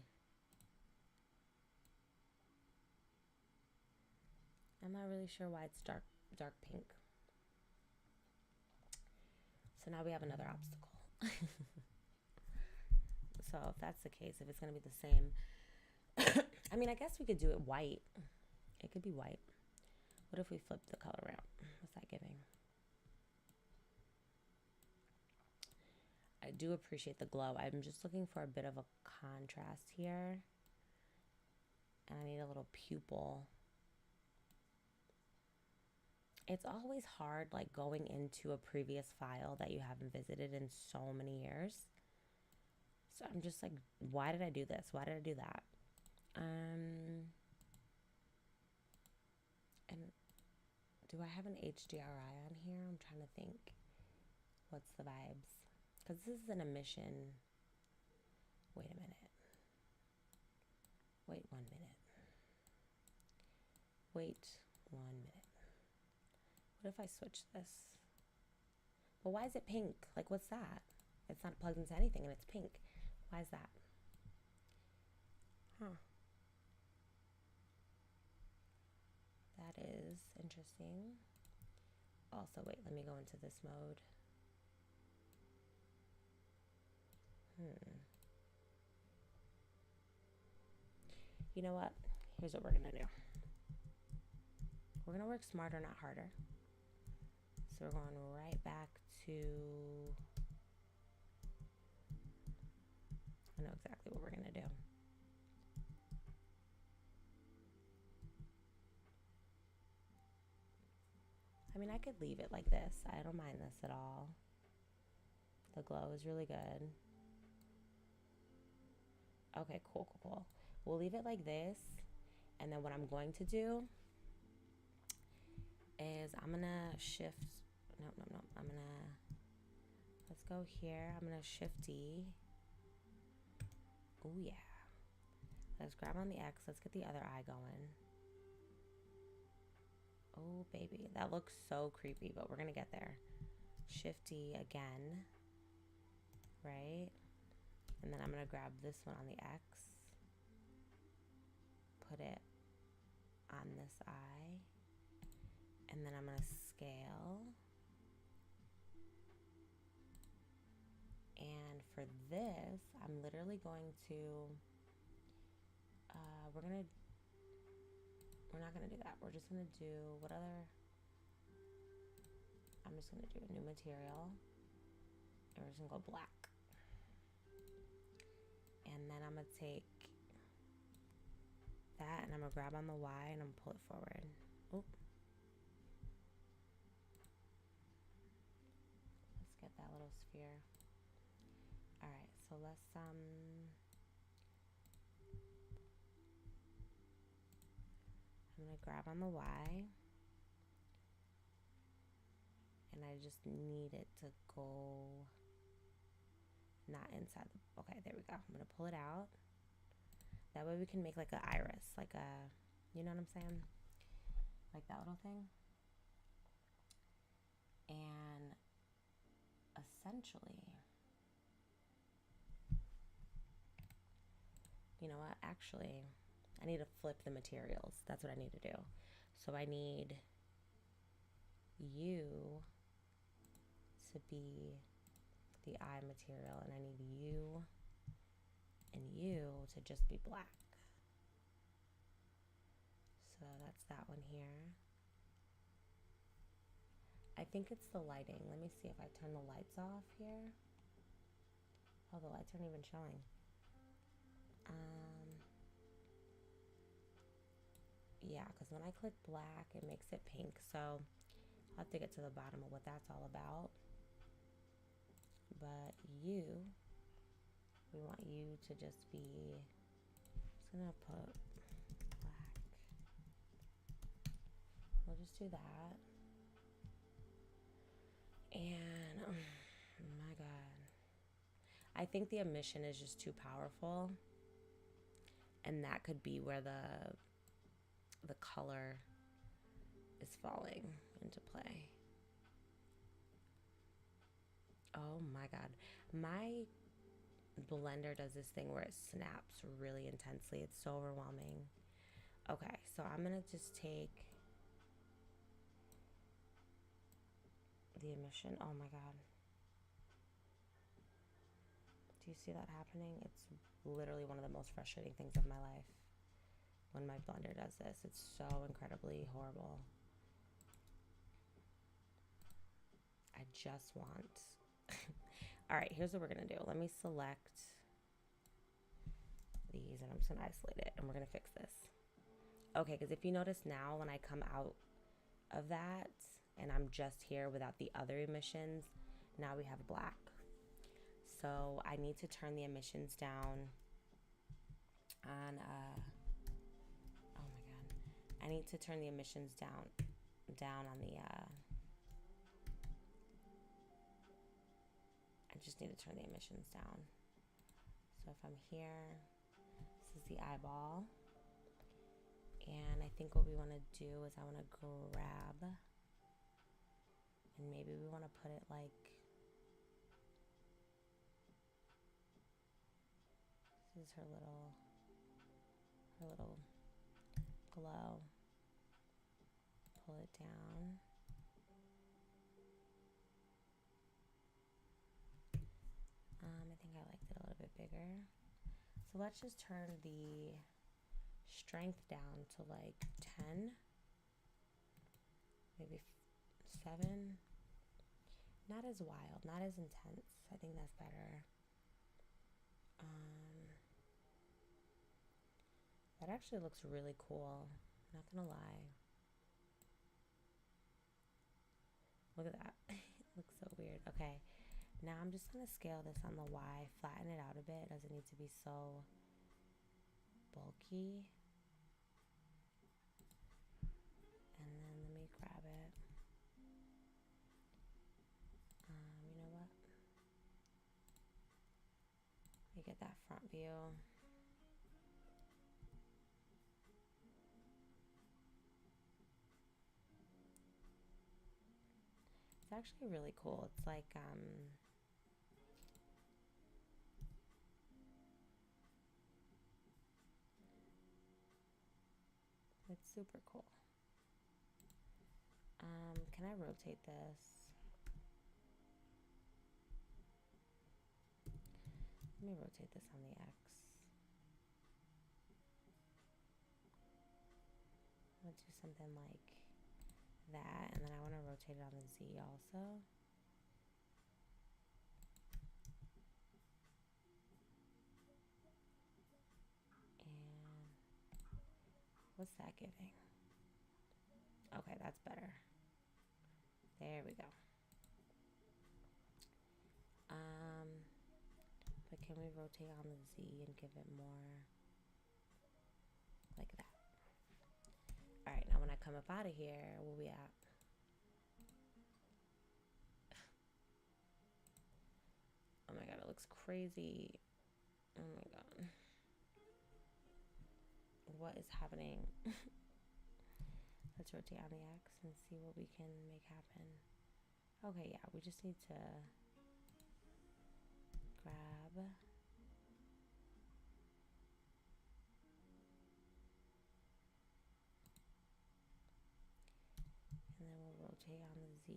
I'm not really sure why it's dark pink. So now we have another obstacle. So if that's the case, if it's going to be the same, I mean, I guess we could do it white. It could be white. What if we flip the color around? What's that giving? I do appreciate the glow. I'm just looking for a bit of a contrast here. And I need a little pupil. It's always hard, like, going into a previous file that you haven't visited in so many years. So I'm just like, why did I do this? Why did I do that? And do I have an HDRI on here? I'm trying to think. What's the vibes? Because this is an emission. Wait a minute. Wait 1 minute. Wait 1 minute. What if I switch this? Well, why is it pink? Like, what's that? It's not plugged into anything and it's pink. Why is that? Huh. That is interesting. Also, wait, let me go into this mode. You know what? Here's what we're going to do. We're going to work smarter, not harder. So we're going right back to, I know exactly what we're going to do. I mean, I could leave it like this. I don't mind this at all. The glow is really good. Okay, cool. We'll leave it like this. And then what I'm going to do is I'm going to shift, no. I'm going to, let's go here. I'm going to shift D. Oh yeah. Let's grab on the X. Let's get the other eye going. Oh baby, that looks so creepy, but we're gonna get there. Shifty again, right? And then I'm gonna grab this one on the X, put it on this eye, and then I'm gonna scale. And for this, I'm literally going to, we're not gonna do that. We're just gonna do, I'm just gonna do a new material, and we're just gonna go black. And then I'm gonna take that and I'm gonna grab on the Y and I'm gonna pull it forward. Oop. Let's get that little sphere. All right, so let's I'm gonna grab on the Y and I just need it to go not inside the, okay, there we go. I'm gonna pull it out. That way we can make like an iris, like a, you know what I'm saying? Like that little thing. And essentially, you know what? Actually, I need to flip the materials. That's what I need to do. So I need you to be the eye material, and I need you and you to just be black. So that's that one here. I think it's the lighting. Let me see if I turn the lights off here. Oh, the lights aren't even showing. Yeah, because when I click black, it makes it pink. So I'll have to get to the bottom of what that's all about. But you, we want you to just be, I'm just gonna put black. We'll just do that. And oh my God, I think the emission is just too powerful, and that could be where the color is falling into play. Oh my God, my blender does this thing where it snaps really intensely. It's so overwhelming. Okay, so I'm gonna just take the emission. Oh my God. Do you see that happening? It's literally one of the most frustrating things of my life when my blender does this. It's so incredibly horrible. I just want... All right, here's what we're gonna do. Let me select these and I'm just gonna isolate it and we're gonna fix this. Okay, because if you notice now when I come out of that and I'm just here without the other emissions, now we have black. So I need to turn the emissions down on, oh my God. I need to turn the emissions down on the, I just need to turn the emissions down. So if I'm here, this is the eyeball. And I think what we want to do is I want to grab, and maybe we want to put it like, this is her little glow. Pull it down. I think I liked it a little bit bigger. So let's just turn the strength down to like 10, maybe 7. Not as wild, not as intense. I think that's better. That actually looks really cool. I'm not gonna lie. Look at that. It looks so weird. Okay, now I'm just gonna scale this on the Y, flatten it out a bit. It doesn't need to be so bulky. And then let me grab it. You know what? Let me get that front view. actually really cool. It's like, it's super cool. Can I rotate this? Let me rotate this on the X. Let's do something like that, and then I want to rotate it on the Z also. And what's that giving? Okay, that's better. There we go. But can we rotate on the Z and give it more like that? All right, now when I come up out of here, where we at? Oh my God, it looks crazy. Oh my God. What is happening? Let's rotate on the X and see what we can make happen. Okay, yeah, we just need to grab. And then we'll rotate on the Z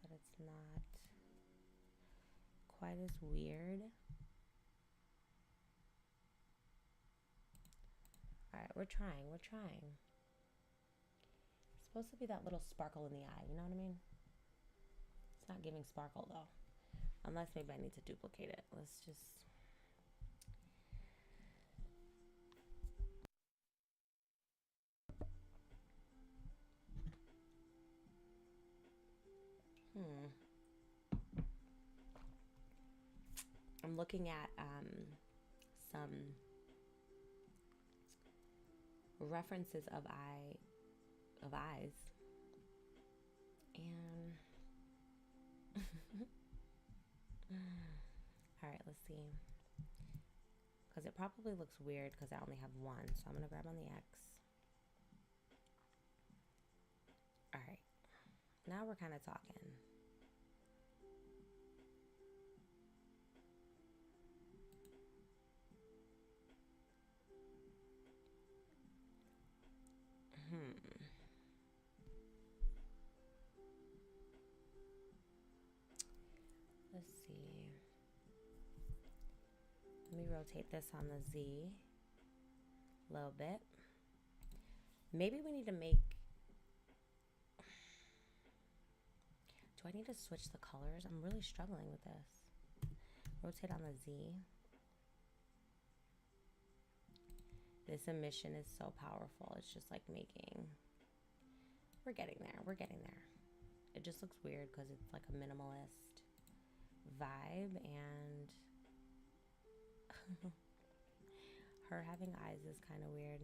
so that it's not quite as weird. All right, we're trying. It's supposed to be that little sparkle in the eye, you know what I mean? It's not giving sparkle though. Unless maybe I need to duplicate it. Let's just... I'm looking at some references of eyes, and all right, let's see, because it probably looks weird because I only have one, so I'm gonna grab on the X. All right, now we're kind of talking. Let's see. Let me rotate this on the Z a little bit. Maybe we need to make... Do I need to switch the colors? I'm really struggling with this. Rotate on the Z. This emission is so powerful. It's just like making... We're getting there. It just looks weird because it's like a minimalist vibe, and her having eyes is kind of weird.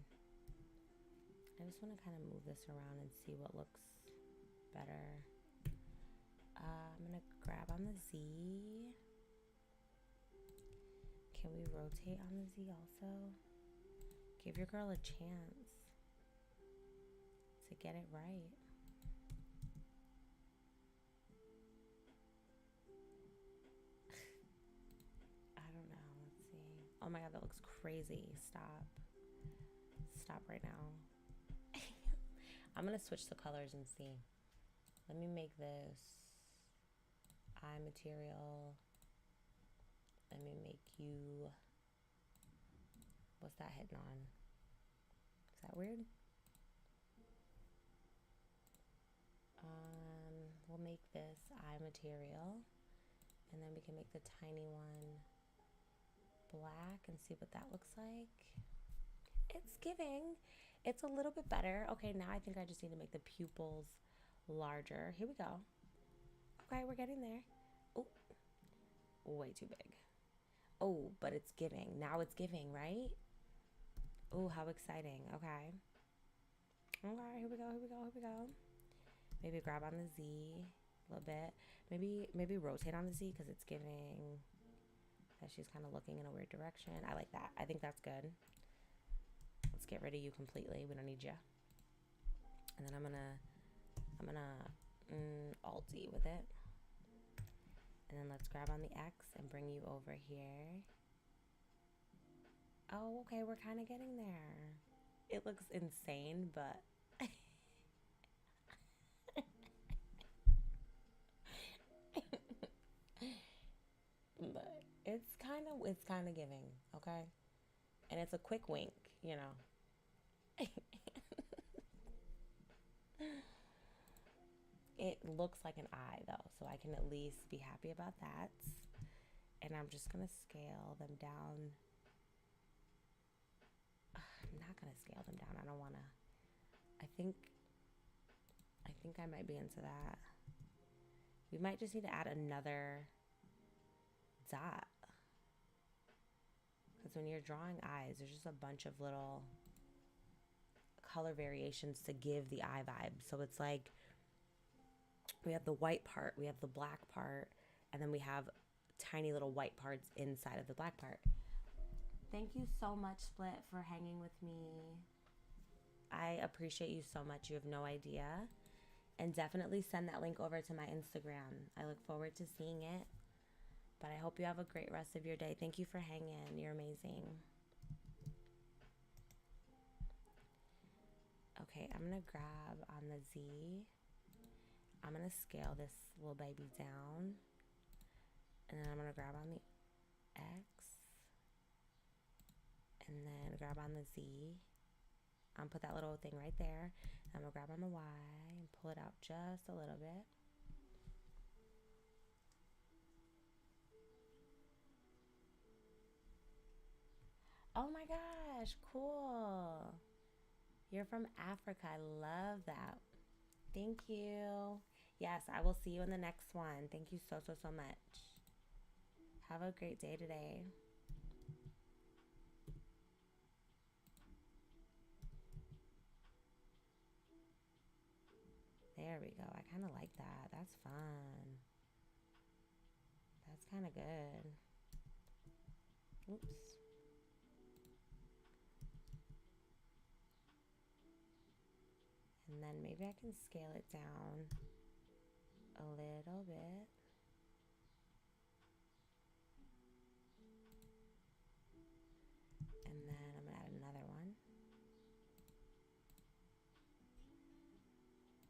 I just want to kind of move this around and see what looks better. I'm going to grab on the Z. Can we rotate on the Z also? Give your girl a chance to get it right. I don't know. Let's see. Oh my God, that looks crazy. Stop right now. I'm gonna switch the colors and see. Let me make this eye material. Let me make you... What's that hitting on? Is that weird? We'll make this eye material, and then we can make the tiny one black and see what that looks like. It's giving. It's a little bit better. Okay, now I think I just need to make the pupils larger. Here we go. Okay, we're getting there. Oh, way too big. Oh, but it's giving. Now it's giving, right? Oh, how exciting. Okay. Okay, here we go. Maybe grab on the Z a little bit. Maybe rotate on the Z because it's giving that she's kind of looking in a weird direction. I like that. I think that's good. Let's get rid of you completely. We don't need you. And then I'm I'm gonna Alt-E with it. And then let's grab on the X and bring you over here. Oh, okay, we're kind of getting there. It looks insane, but but it's kind of giving, okay? And it's a quick wink, you know. It looks like an eye though, so I can at least be happy about that. And I'm just gonna scale them down. I'm not gonna scale them down. I don't wanna. I think I might be into that. We might just need to add another dot. Because when you're drawing eyes, there's just a bunch of little color variations to give the eye vibe. So it's like we have the white part, we have the black part, and then we have tiny little white parts inside of the black part. Thank you so much, Split, for hanging with me. I appreciate you so much. You have no idea. And definitely send that link over to my Instagram. I look forward to seeing it. But I hope you have a great rest of your day. Thank you for hanging. You're amazing. Okay, I'm going to grab on the Z. I'm going to scale this little baby down. And then I'm going to grab on the X. And then grab on the Z. Put that little thing right there. I'm going to grab on the Y and pull it out just a little bit. Oh my gosh, cool. You're from Africa. I love that. Thank you. Yes, I will see you in the next one. Thank you so, so, so much. Have a great day today. There we go. I kind of like that. That's fun. That's kind of good. Oops. And then maybe I can scale it down a little bit. And then I'm going to add another one.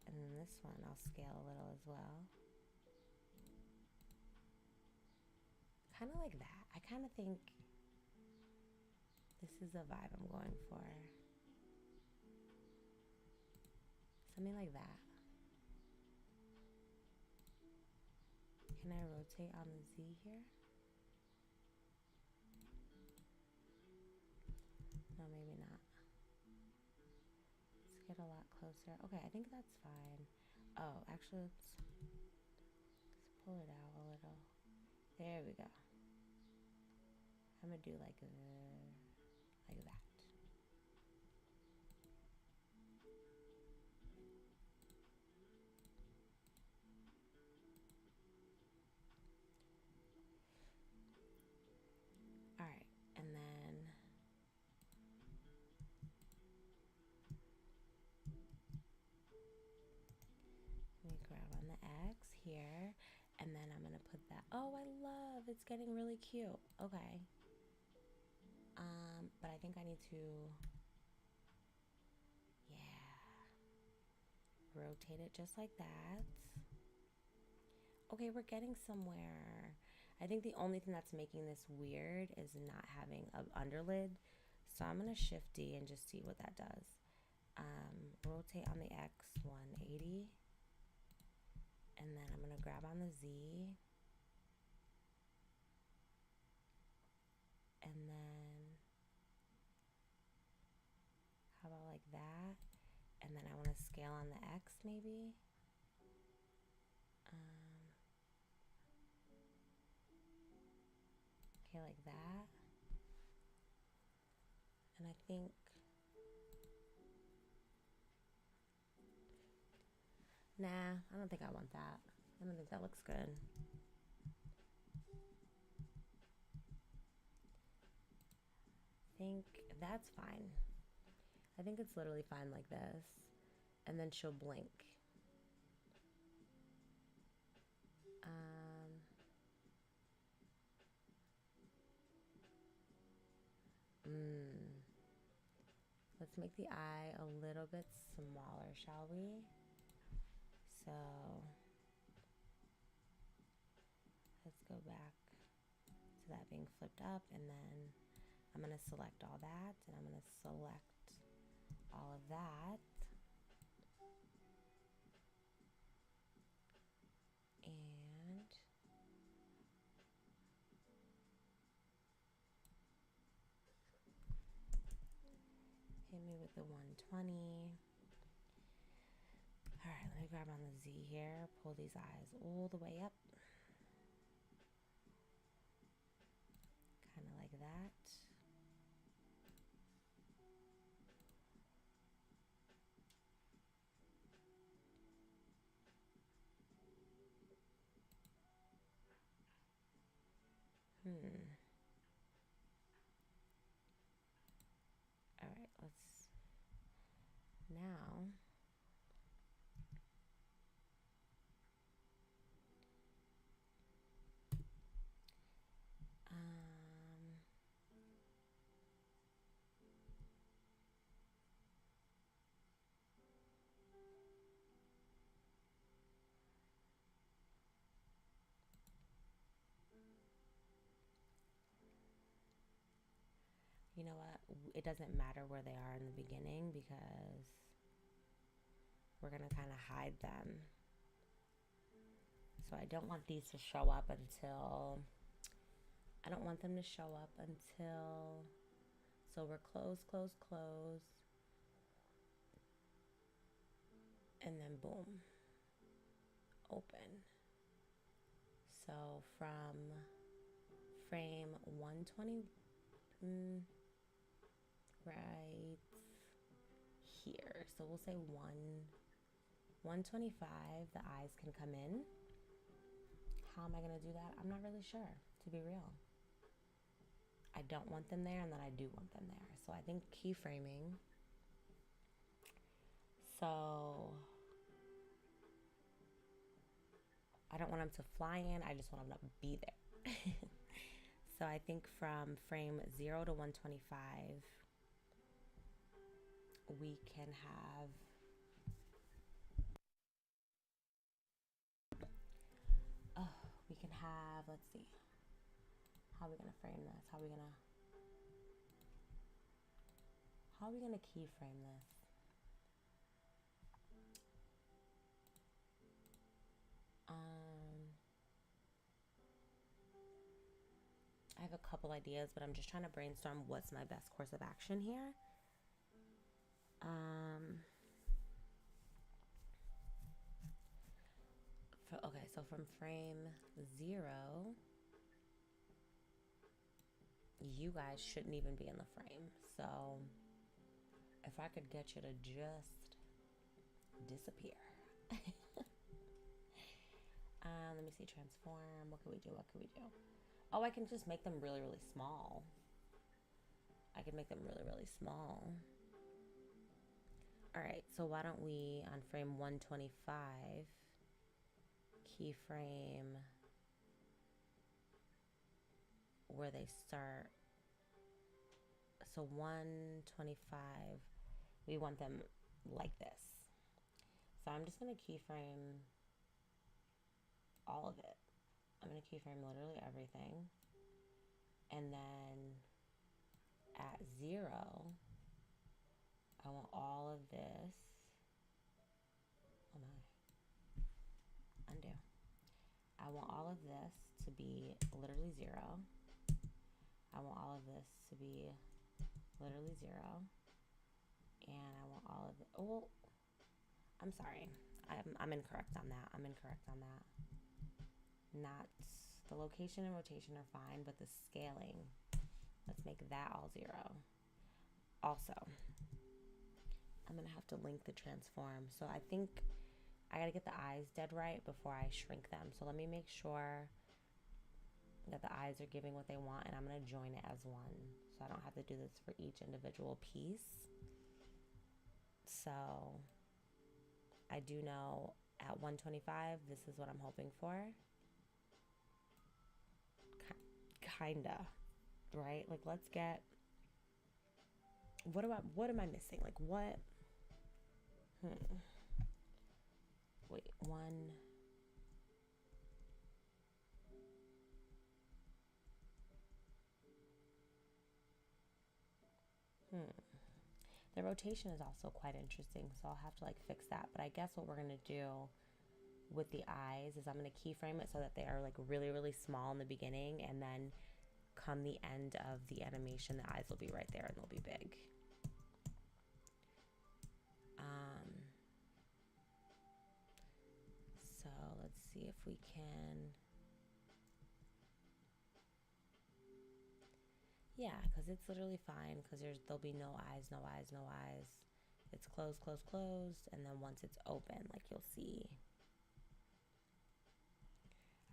And then this one I'll scale a little as well. Kind of like that. I kind of think this is the vibe I'm going for. Something like that. Can I rotate on the Z here? No, maybe not. Let's get a lot closer. Okay, I think that's fine. Oh, actually, let's pull it out a little. There we go. I'm gonna do like that. All right, and then let me grab on the X here, and then I'm gonna put that. Oh, I love it's getting really cute. Okay. But I think I need to, rotate it just like that. Okay, we're getting somewhere. I think the only thing that's making this weird is not having an underlid. So I'm gonna Shift D and just see what that does. Rotate on the X 180. And then I'm gonna grab on the Z. And then, how about like that? And then I wanna scale on the X maybe. Okay, like that. And I think, nah, I don't think I want that. I don't think that looks good. I think that's fine. I think it's literally fine like this. And then she'll blink. Um, let's make the eye a little bit smaller, shall we? So let's go back to that being flipped up, and then I'm going to select all that, and I'm going to select all of that. And hit me with the 120. All right, let me grab on the Z here, pull these eyes all the way up. Kind of like that. All right, let's now you know what? It doesn't matter where they are in the beginning because we're going to kind of hide them. So I don't want these to show up until, I don't want them to show up until, so we're close, close, close. And then boom, open. So from frame 120, right here. So we'll say 125, the eyes can come in. How am I going to do that? I'm not really sure, to be real. I don't want them there, and then I do want them there. So I think keyframing. So I don't want them to fly in. I just want them to be there. So I think from frame 0 to 125, we can have let's see, how are we gonna frame this? How are we gonna keyframe this? I have a couple ideas, but I'm just trying to brainstorm what's my best course of action here. Okay, so from frame 0, you guys shouldn't even be in the frame. So if I could get you to just disappear. Let me see, transform. What can we do? Oh, I can just make them really, really small. I can make them really, really small. All right, so why don't we, on frame 125, keyframe where they start. So 125, we want them like this. So I'm just going to keyframe all of it. I'm going to keyframe literally everything. And then at 0, I want all of this. Oh my. Undo. I want all of this to be literally 0. I want all of this to be literally 0. And I want all of it. Oh, I'm sorry. I'm incorrect on that. Not the location and rotation are fine, but the scaling, let's make that all 0. Also, I'm gonna have to link the transform. So I think I gotta get the eyes dead right before I shrink them. So let me make sure that the eyes are giving what they want, and I'm gonna join it as one. So I don't have to do this for each individual piece. So I do know at 125, this is what I'm hoping for. kinda, right? Like, let's get, what am I missing? Like, what? Wait, one. The rotation is also quite interesting, so I'll have to like fix that. But I guess what we're gonna do with the eyes is I'm gonna keyframe it so that they are like really, really small in the beginning, and then come the end of the animation, the eyes will be right there and they'll be big. So let's see if we can. Yeah, because it's literally fine because there'll be no eyes, no eyes, no eyes. It's closed, closed, closed, and then once it's open, like you'll see.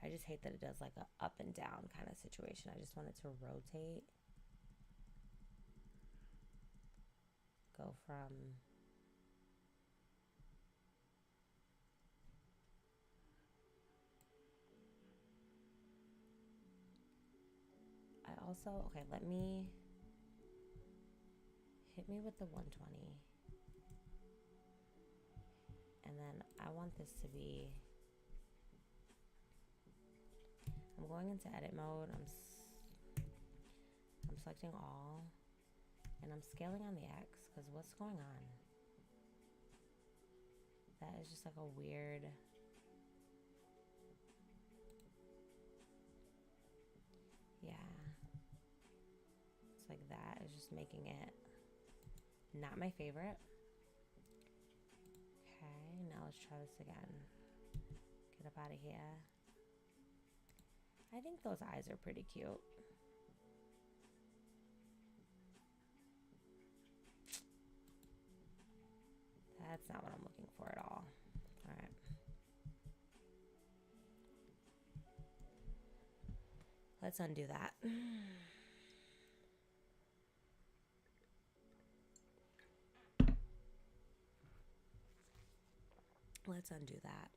I just hate that it does like a up and down kind of situation. I just want it to rotate. Go from okay, let me hit me with the 120. And then I want this to be, I'm going into edit mode. I'm selecting all, and I'm scaling on the X because what's going on? That is just like a weird, yeah. It's like that is just making it not my favorite. Okay, now let's try this again. Get up out of here. I think those eyes are pretty cute. That's not what I'm looking for at all. All right. Let's undo that. Let's undo that.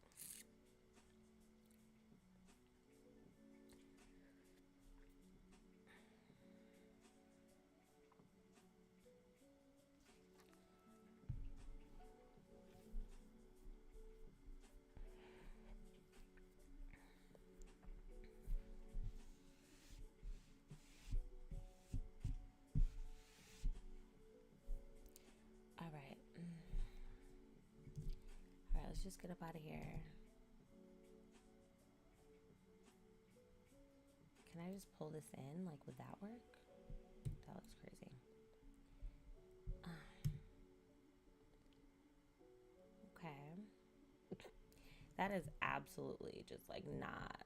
All right. All right, let's just get up out of here. Can I just pull this in? Like, would that work? That looks crazy. Okay. That is absolutely just like not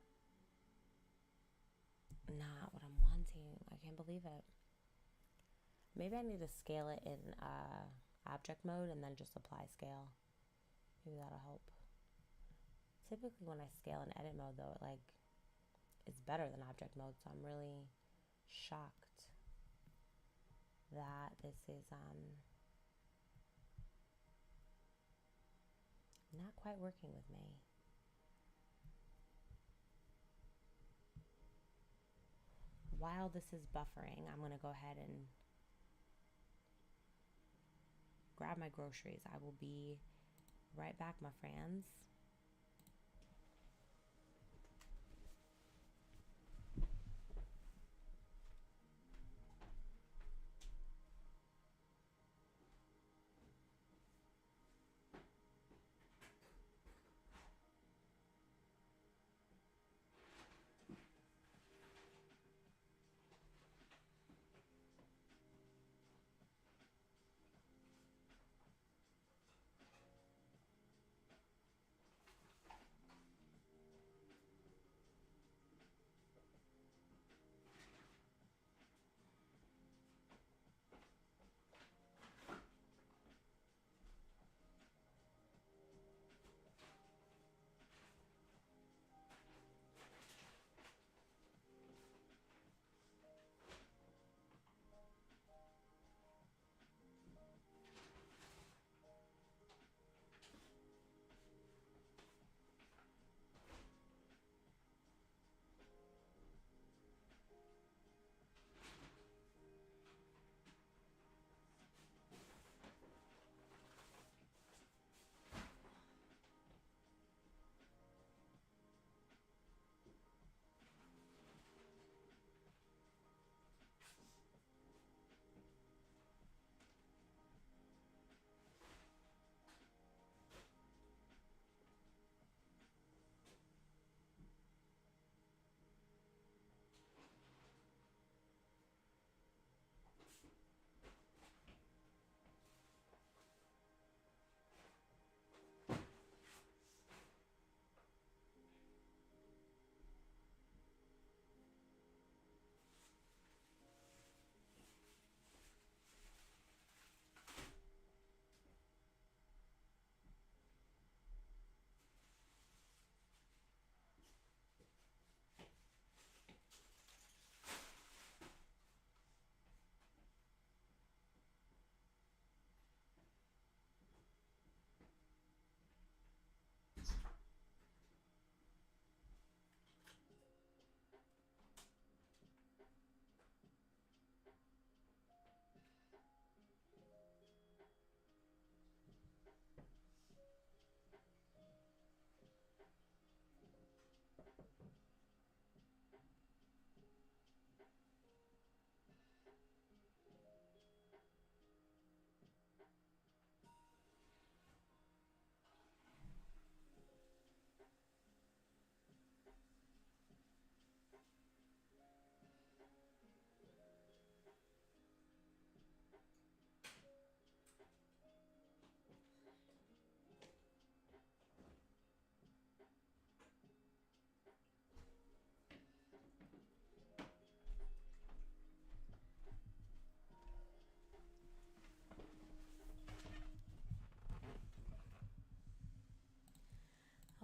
what I'm wanting. I can't believe it. Maybe I need to scale it in object mode and then just apply scale. Maybe that'll help. Typically when I scale in edit mode though, it's better than object mode, so I'm really shocked that this is not quite working with me. While this is buffering, I'm going to go ahead and grab my groceries. I will be right back, my friends.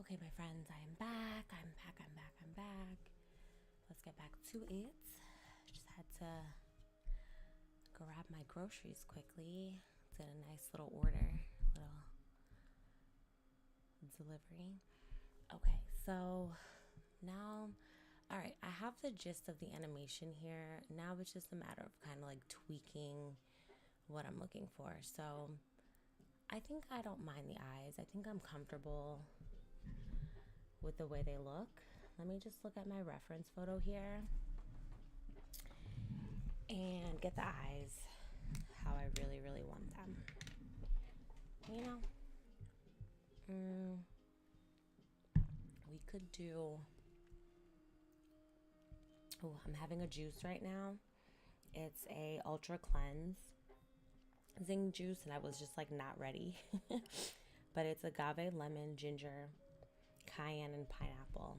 Okay, my friends, I am back. I'm back. Let's get back to it. Just had to grab my groceries quickly. Did a nice little order, little delivery. Okay, so now, all right, I have the gist of the animation here. Now it's just a matter of kind of like tweaking what I'm looking for. So I think I don't mind the eyes. I think I'm comfortable with the way they look. Let me just look at my reference photo here and get the eyes how I really, really want them. You know, we could do, oh, I'm having a juice right now. It's a ultra cleansing juice, and I was just like not ready. But it's agave, lemon, ginger, cayenne, and pineapple.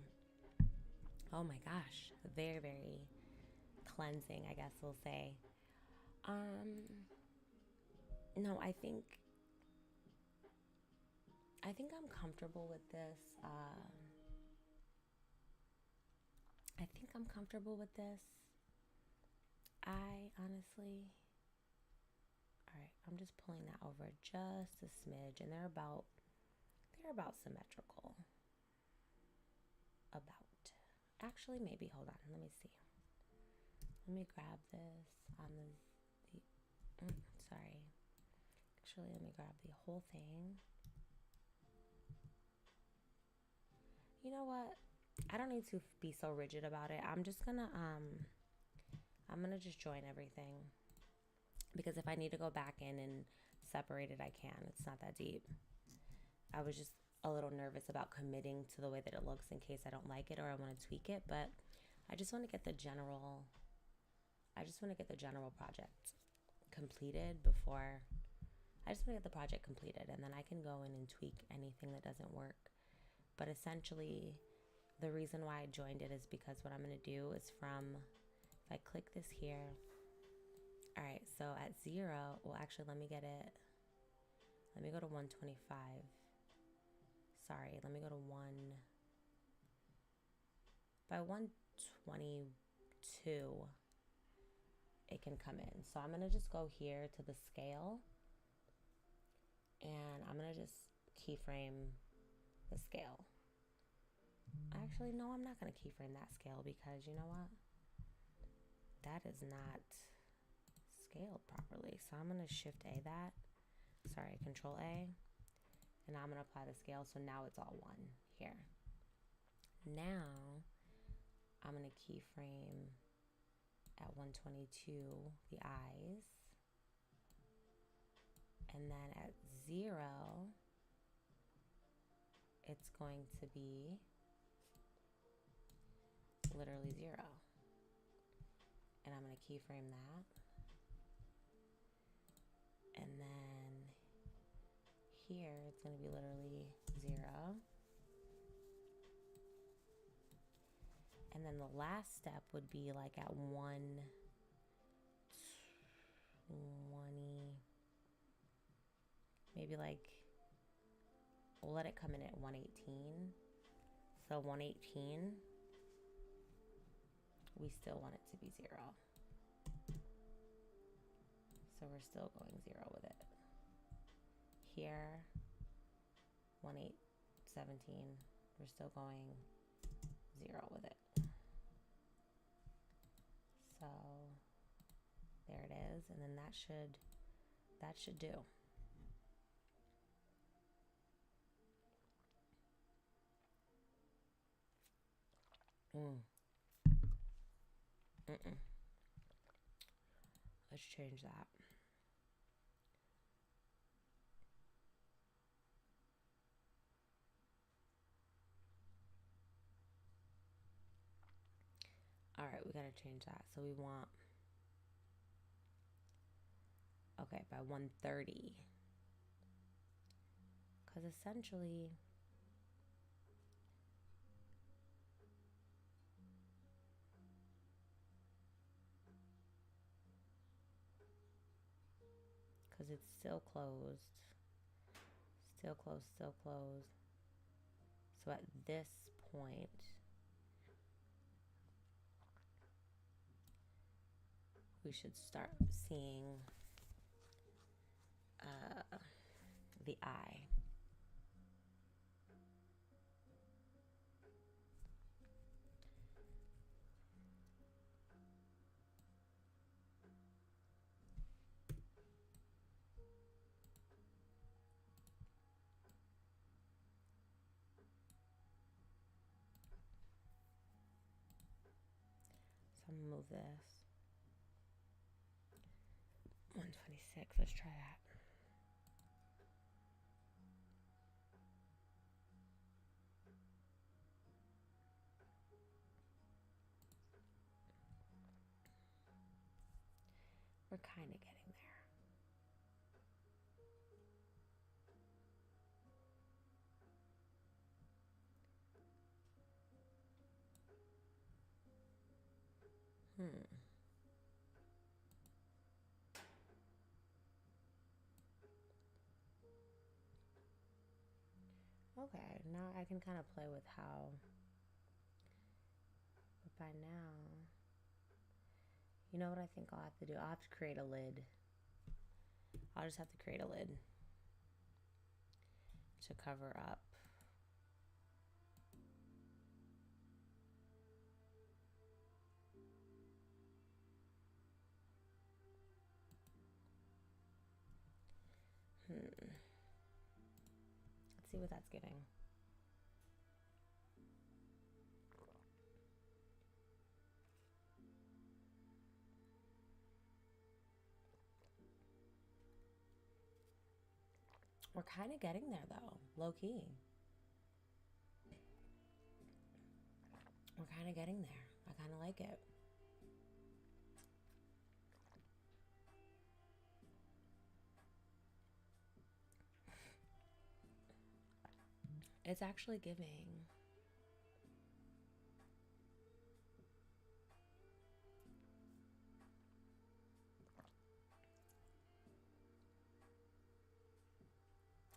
Oh my gosh, very, very cleansing, I guess we'll say. No, I think I'm comfortable with this. I think I'm comfortable with this. I honestly, all right, I'm just pulling that over just a smidge, and they're about symmetrical. Actually, maybe, hold on, let me see. Let me grab this on sorry. Actually, let me grab the whole thing. You know what? I don't need to be so rigid about it. I'm gonna just join everything, because if I need to go back in and separate it, I can. It's not that deep. I was just a little nervous about committing to the way that it looks in case I don't like it or I want to tweak it, but I just want to get the general project completed before I just want to get the project completed, and then I can go in and tweak anything that doesn't work. But essentially, the reason why I joined it is because what I'm going to do is if I click this here, all right, so at 0, well, actually, let me go to 125. Sorry, let me go to 122, it can come in. So I'm going to just go here to the scale, and I'm going to just keyframe the scale. Actually, no, I'm not going to keyframe that scale, because you know what? That is not scaled properly. So I'm going to Shift A that. Sorry, Control A. And I'm going to apply the scale. So now it's all 1 here. Now I'm going to keyframe at 122 the eyes. And then at 0, it's going to be literally 0. And I'm going to keyframe that. And then here, it's going to be literally 0. And then the last step would be like at 120, maybe like, we'll let it come in at 118. So 118, we still want it to be 0. So we're still going 0 with it. Here, 1817, we're still going 0 with it. So there it is, and then that should do. Let's change that. All right, we got to change that. So we want, okay, by 130. Because essentially, because it's still closed. Still closed, still closed. So at this point, we should start seeing the eye. So I'm gonna move this. 126, let's try that. We're kind of getting there. Okay, now I can kind of play with how, but by now, you know what I think I'll have to do? I'll have to create a lid. I'll just have to create a lid to cover up. Let's see what that's giving. We're kind of getting there though, low key. We're kind of getting there. I kind of like it. It's actually giving.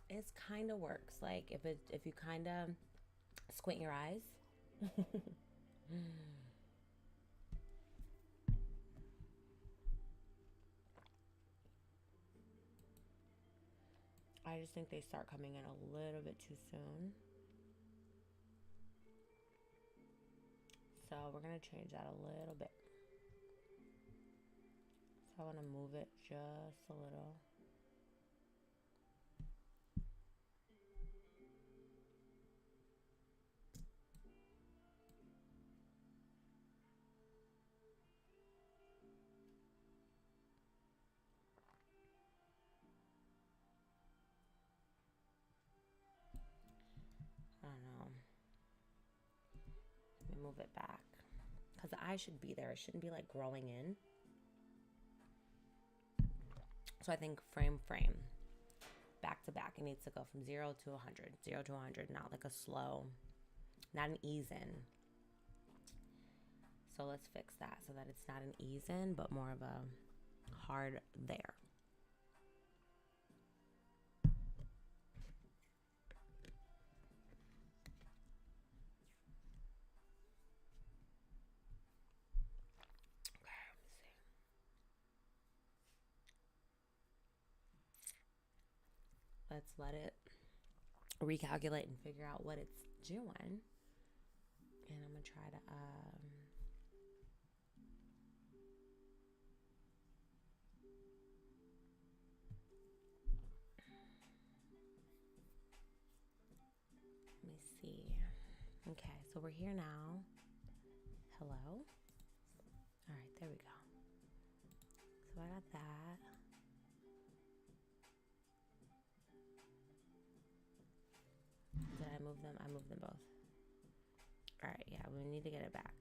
It's kind of works. Like if you kind of squint your eyes. I just think they start coming in a little bit too soon. So we're going to change that a little bit. So I want to move it just a little. I don't know. Let me move it back. Because the eye should be there. It shouldn't be like growing in. So I think frame, back to back. It needs to go from 0 to 100. 0 to 100, not like a slow, not an ease in. So let's fix that so that it's not an ease in, but more of a hard there. Let's let it recalculate and figure out what it's doing. And I'm going to try to, let me see. Okay, so we're here now. Hello. All right, there we go. So I got that. Did I move them? I moved them both. All right, yeah, we need to get it back.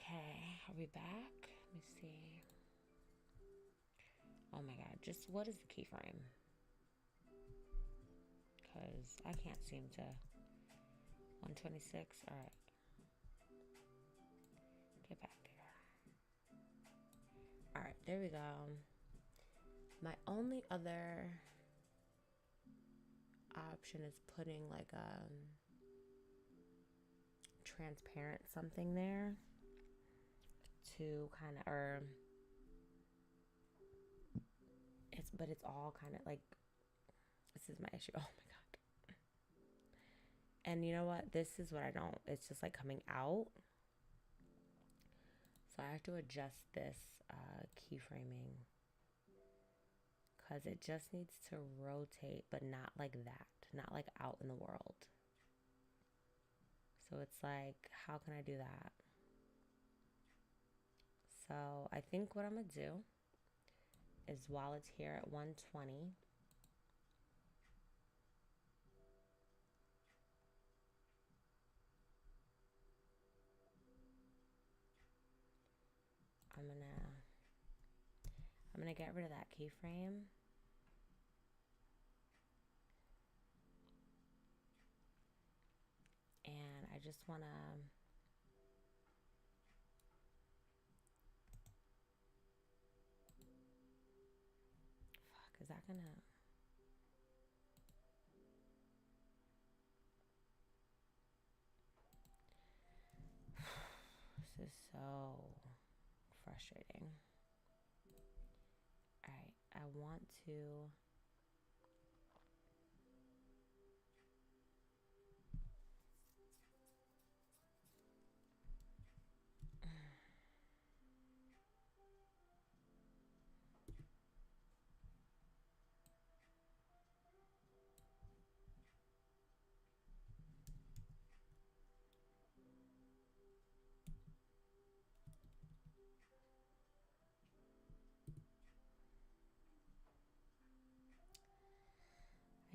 Okay, are we back? Let me see. Oh my god, just what is the keyframe? Because I can't seem to. 126, alright. Get back there. Alright, there we go. My only other option is putting like a transparent something there to kind of, or it's all kind of like, this is my issue. Oh my god. And you know what? This is what I don't, it's just like coming out. So I have to adjust this keyframing because it just needs to rotate, but not like that, not like out in the world. So it's like, how can I do that? So I think what I'm gonna do is, while it's here at 120, I'm gonna get rid of that keyframe. And I just wanna is that gonna, this is so frustrating. All right, I want to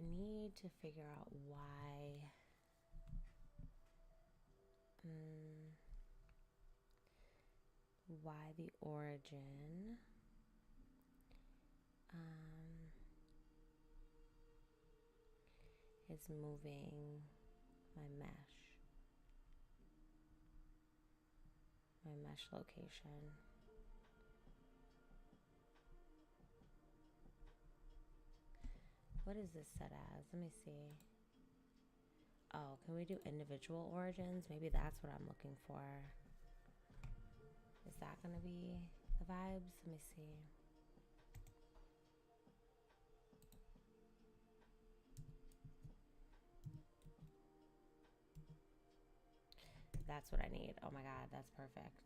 need to figure out why the origin is moving my mesh location. What is this set as? Let me see. Oh, can we do individual origins? Maybe that's what I'm looking for. Is that gonna be the vibes? Let me see. That's what I need. Oh my god, that's perfect.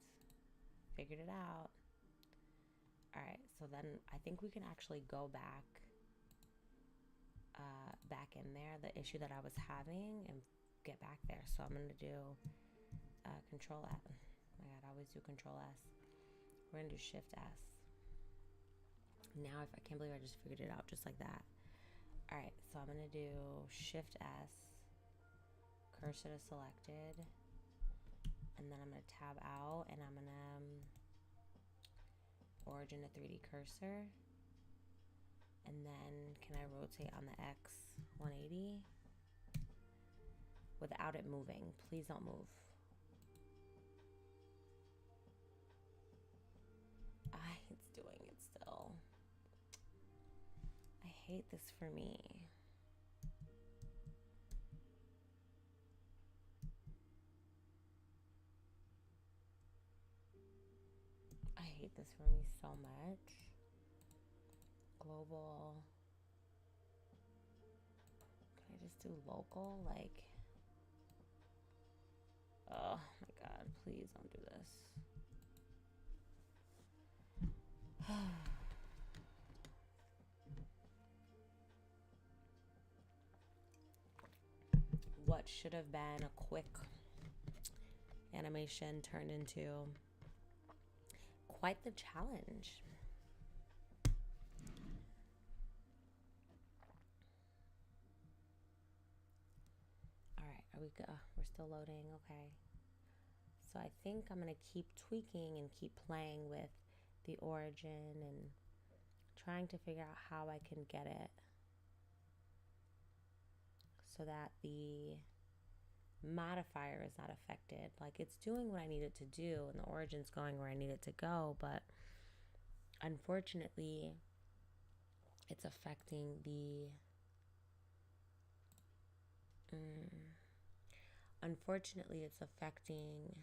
Figured it out. All right, so then I think we can actually go back in there, the issue that I was having, and get back there. So I'm gonna do Control S. Oh my god, I always do Control S. We're gonna do Shift S. Now, if I can't believe I just figured it out just like that. All right, so I'm gonna do Shift S, cursor to selected, and then I'm gonna tab out, and I'm gonna origin to 3D cursor. And then can I rotate on the X 180 without it moving? Please don't move. It's doing it still. I hate this for me. I hate this for me so much. Global. Can I just do local? Like, oh my god, please don't do this. What should have been a quick animation turned into quite the challenge. All right, are we good? We're still loading. Okay. So I think I'm going to keep tweaking and keep playing with the origin and trying to figure out how I can get it so that the modifier is not affected. Like, it's doing what I need it to do and the origin's going where I need it to go, but unfortunately it's affecting the unfortunately it's affecting.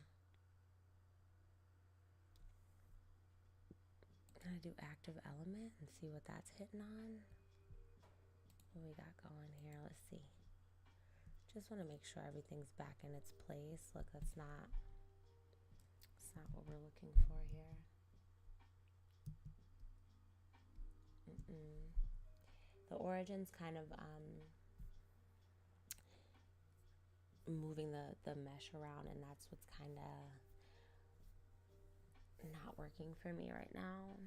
I'm gonna do active element and see what that's hitting on. What we got going here? Let's see. Just want to make sure everything's back in its place. Look, it's not what we're looking for here. The origin's kind of moving the mesh around, and that's what's kind of not working for me right now.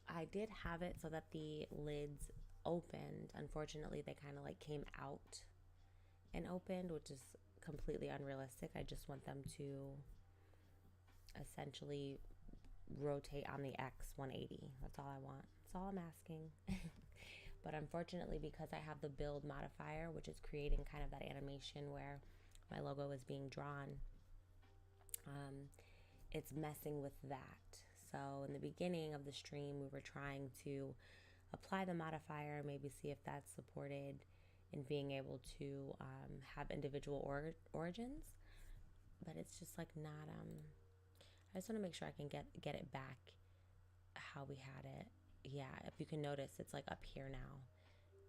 I did have it so that the lids opened. Unfortunately, they kind of like came out and opened, which is completely unrealistic. I just want them to essentially rotate on the X 180. That's all I want. That's all I'm asking. But unfortunately, because I have the build modifier, which is creating kind of that animation where my logo is being drawn, it's messing with that. So in the beginning of the stream, we were trying to apply the modifier, maybe see if that's supported in being able to have individual origins, but it's just like not. I just want to make sure I can get it back how we had it. Yeah, if you can notice, it's like up here now,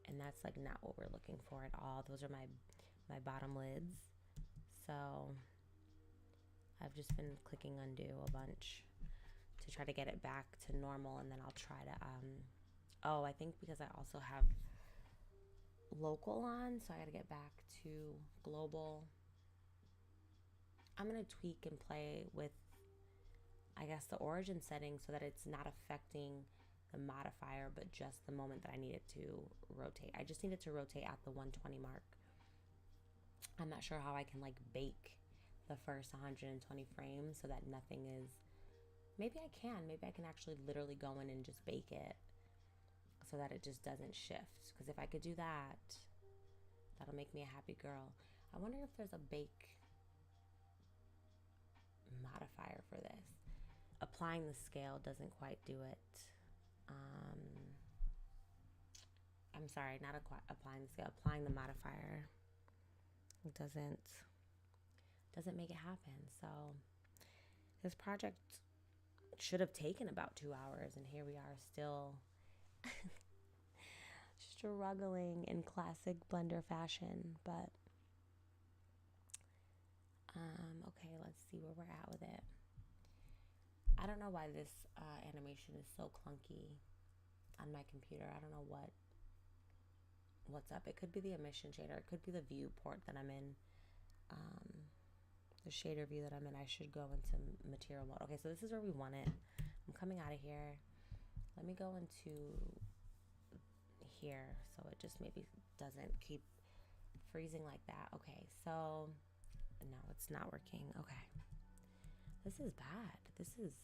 and that's like not what we're looking for at all. Those are my bottom lids. So I've just been clicking undo a bunch to try to get it back to normal, and then I'll try to oh, I think because I also have local on, so I gotta get back to global. I'm gonna tweak and play with, I guess, the origin settings so that it's not affecting the modifier, but just the moment that I need it to rotate. I just need it to rotate at the 120 mark. I'm not sure how I can like bake the first 120 frames so that nothing is, maybe I can actually literally go in and just bake it so that it just doesn't shift. Because if I could do that, that'll make me a happy girl. I wonder if there's a bake modifier for this. Applying the scale doesn't quite do it. I'm sorry, not applying the scale, applying the modifier. It doesn't make it happen. So this project should have taken about 2 hours, and here we are still struggling in classic Blender fashion. But okay, let's see where we're at with it. I don't know why this animation is so clunky on my computer. I don't know what's up. It could be the emission shader. It could be the viewport that I'm in. The shader view that I'm in. I should go into material mode. Okay, so this is where we want it. I'm coming out of here. Let me go into here so it just maybe doesn't keep freezing like that. Okay, so no, it's not working. Okay. This is bad. This is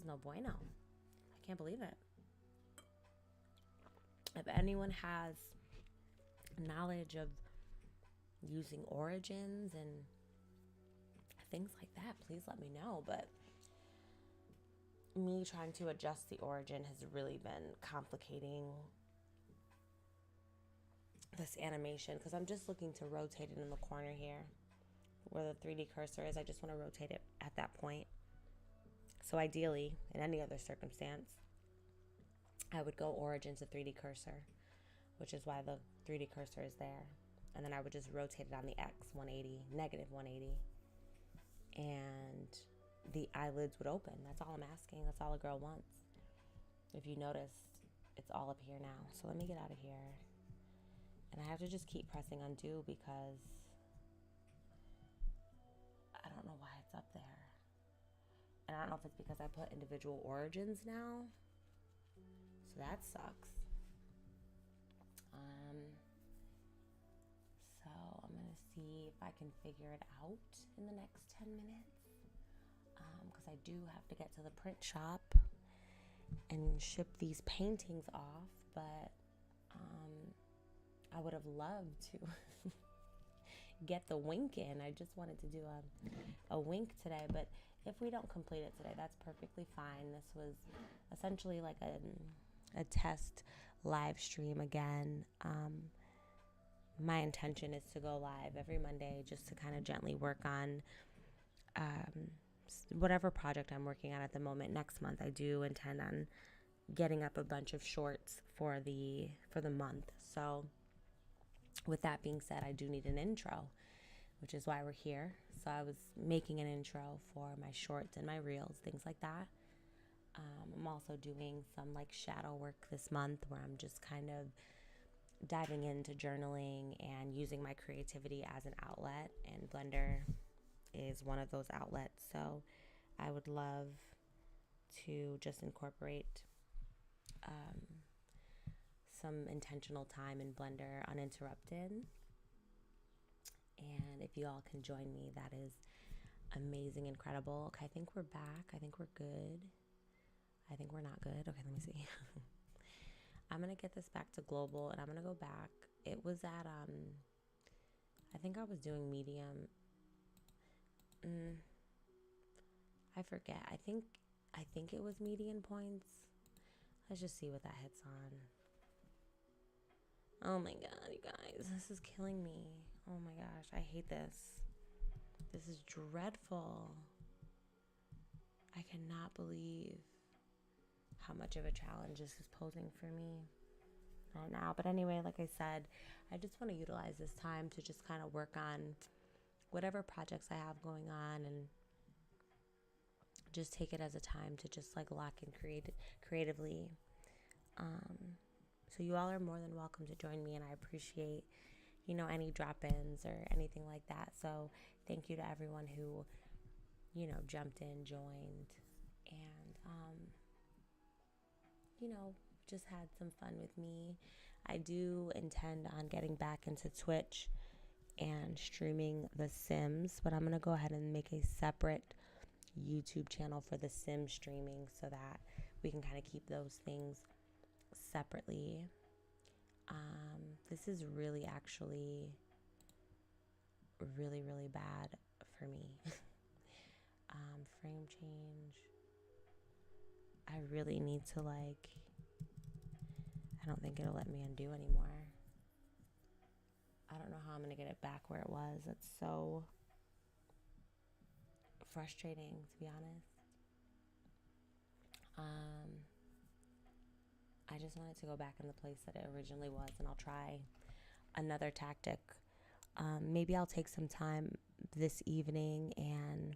no bueno. I can't believe it. If anyone has knowledge of using origins and things like that, please let me know. But me trying to adjust the origin has really been complicating this animation, because I'm just looking to rotate it in the corner here where the 3D cursor is. I just want to rotate it at that point. So ideally, in any other circumstance, I would go origin to 3D cursor, which is why the 3D cursor is there. And then I would just rotate it on the X 180, negative 180. And the eyelids would open. That's all I'm asking. That's all a girl wants. If you notice, it's all up here now. So let me get out of here. And I have to just keep pressing undo because I don't know why it's up there. And I don't know if it's because I put individual origins now. So that sucks. So I'm going to see if I can figure it out in the next 10 minutes. Because I do have to get to the print shop and ship these paintings off. But I would have loved to get the wink in. I just wanted to do a wink today. But if we don't complete it today, that's perfectly fine. This was essentially like a test live stream again. My intention is to go live every Monday just to kind of gently work on whatever project I'm working on at the moment. Next month, I do intend on getting up a bunch of shorts for the month. So with that being said, I do need an intro, which is why we're here. So I was making an intro for my shorts and my reels, things like that. I'm also doing some like shadow work this month where I'm just kind of diving into journaling and using my creativity as an outlet, and Blender is one of those outlets. So I would love to just incorporate some intentional time in Blender uninterrupted. And if you all can join me, that is amazing, incredible. Okay, I think we're back. I think we're good. I think we're not good. Okay, let me see. I'm going to get this back to global, and I'm going to go back. It was at, I think I was doing medium. I forget. I think it was median points. Let's just see what that hits on. Oh my God, you guys, this is killing me. Oh my gosh, I hate this. This is dreadful. I cannot believe how much of a challenge this is posing for me right now. But anyway, like I said, I just want to utilize this time to just kind of work on whatever projects I have going on, and just take it as a time to just like lock in creatively. So you all are more than welcome to join me, and I appreciate, any drop-ins or anything like that. So thank you to everyone who, jumped in, joined, and, just had some fun with me. I do intend on getting back into Twitch and streaming The Sims, but I'm going to go ahead and make a separate YouTube channel for The Sims streaming so that we can kind of keep those things separately. This is really actually really, really bad for me. Frame change. I really need to I don't think it'll let me undo anymore. I don't know how I'm going to get it back where it was. It's so frustrating, to be honest. I just want it to go back in the place that it originally was, and I'll try another tactic. Maybe I'll take some time this evening and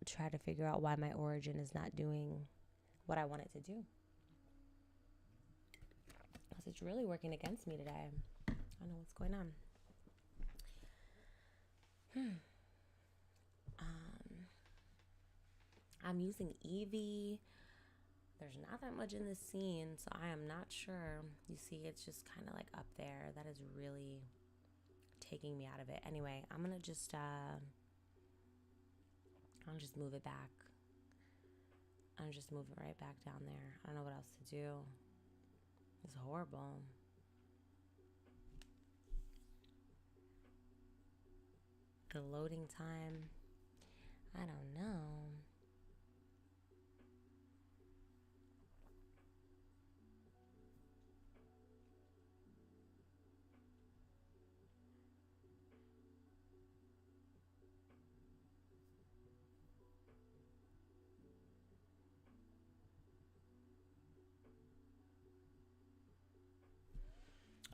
try to figure out why my origin is not doing what I want it to do. Because it's really working against me today. I don't know what's going on. I'm using Eevee. There's not that much in this scene, so I am not sure. You see, it's just kind of like up there. That is really taking me out of it. Anyway, I'm going to just, I'll just move it back. I'll just move it right back down there. I don't know what else to do. It's horrible. The loading time, I don't know.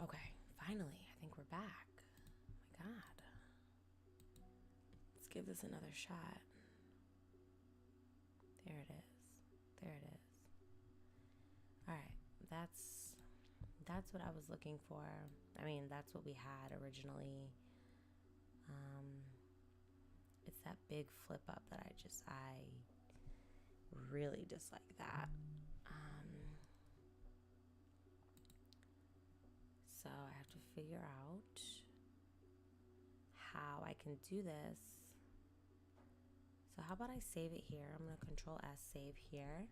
Okay, finally, I think we're back. Oh my God. Let's give this another shot. There it is. There it is. All right, that's what I was looking for. I mean, that's what we had originally. It's that big flip up that I really dislike that. So I have to figure out how I can do this. So how about I save it here? I'm going to Control S, save here.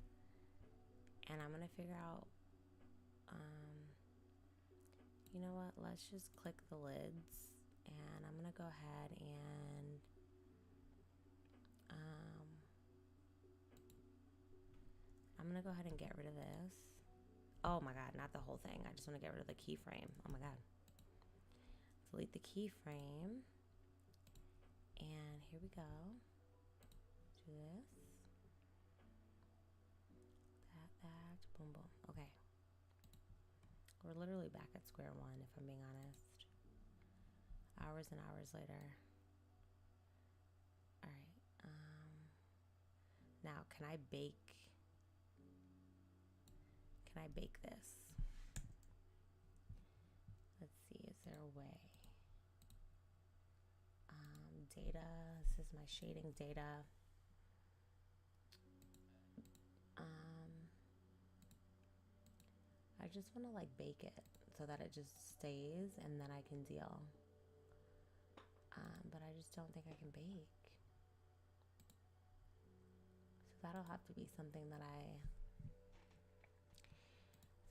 And I'm going to figure out, you know what? Let's just click the lids. And I'm going to go ahead and I'm going to go ahead and get rid of this. Oh my God, not the whole thing. I just want to get rid of the keyframe. Oh my God. Delete the keyframe. And here we go. Do this. That. Boom, boom. Okay. We're literally back at square one, if I'm being honest. Hours and hours later. All right. Now, can I bake this? Let's see, is there a way? Data, this is my shading data. I just want to like bake it so that it just stays and then I can deal. But I just don't think I can bake. So that'll have to be something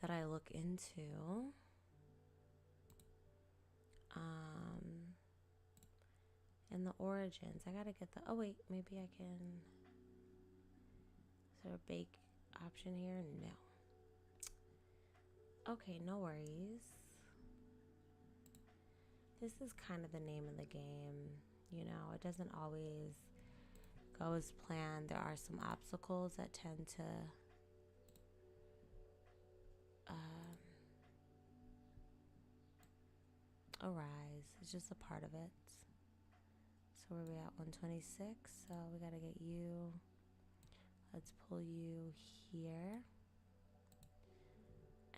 that I look into. And the origins, I gotta get the, oh wait, maybe I can, is there a bake option here? No. Okay, no worries. This is kind of the name of the game. You know, it doesn't always go as planned. There are some obstacles that tend to arise. It's just a part of it. So where are we at? 126. So we gotta get you. Let's pull you here.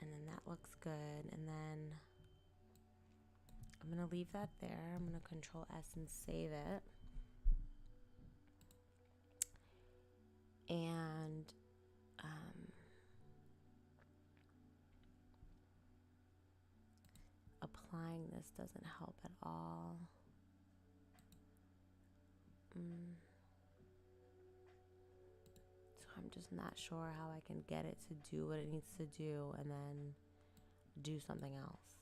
And then that looks good. And then I'm gonna leave that there. I'm gonna Control S and save it. And applying this doesn't help at all. So I'm just not sure how I can get it to do what it needs to do and then do something else.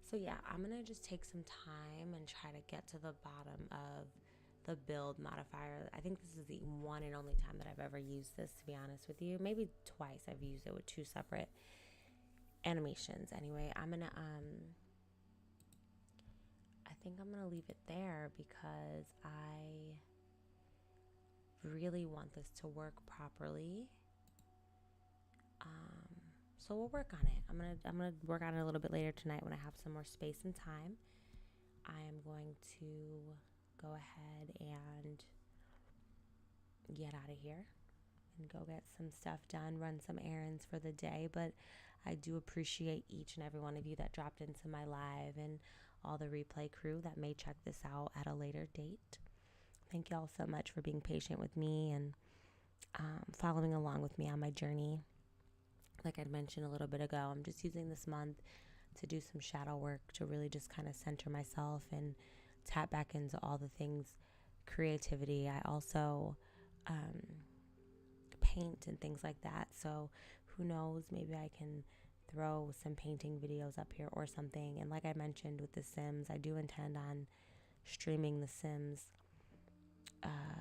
So yeah, I'm gonna just take some time and try to get to the bottom of the build modifier. I think this is the one and only time that I've ever used this, to be honest with you. Maybe twice I've used it with two separate animations. Anyway, I think I'm gonna leave it there because I really want this to work properly. So we'll work on it. I'm gonna work on it a little bit later tonight when I have some more space and time. I am going to go ahead and get out of here and go get some stuff done, run some errands for the day. But I do appreciate each and every one of you that dropped into my live and all the replay crew that may check this out at a later date. Thank you all so much for being patient with me and following along with me on my journey. Like I'd mentioned a little bit ago, I'm just using this month to do some shadow work to really just kind of center myself and tap back into all the things creativity. I also paint and things like that. So who knows, maybe I can throw some painting videos up here or something. And like I mentioned with The Sims, I do intend on streaming The Sims.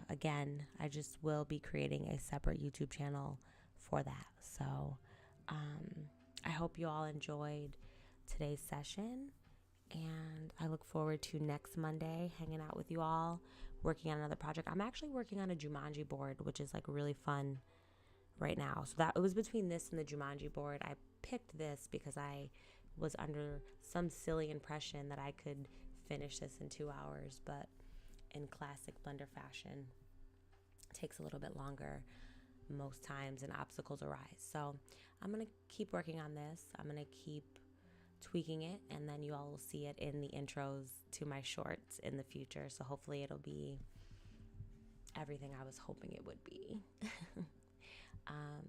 Again, I just will be creating a separate YouTube channel for that. So I hope you all enjoyed today's session, and I look forward to next Monday hanging out with you all, working on another project. I'm actually working on a Jumanji board, which is like really fun right now. So that it was between this and the Jumanji board. I picked this because I was under some silly impression that I could finish this in 2 hours, but in classic Blender fashion, it takes a little bit longer most times and obstacles arise. So I'm going to keep working on this. I'm going to keep tweaking it, and then you all will see it in the intros to my shorts in the future. So hopefully it'll be everything I was hoping it would be.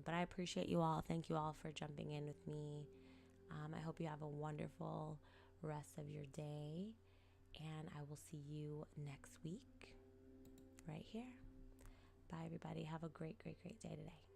But I appreciate you all. Thank you all for jumping in with me. I hope you have a wonderful rest of your day, and I will see you next week right here. Bye, everybody. Have a great, great, great day today.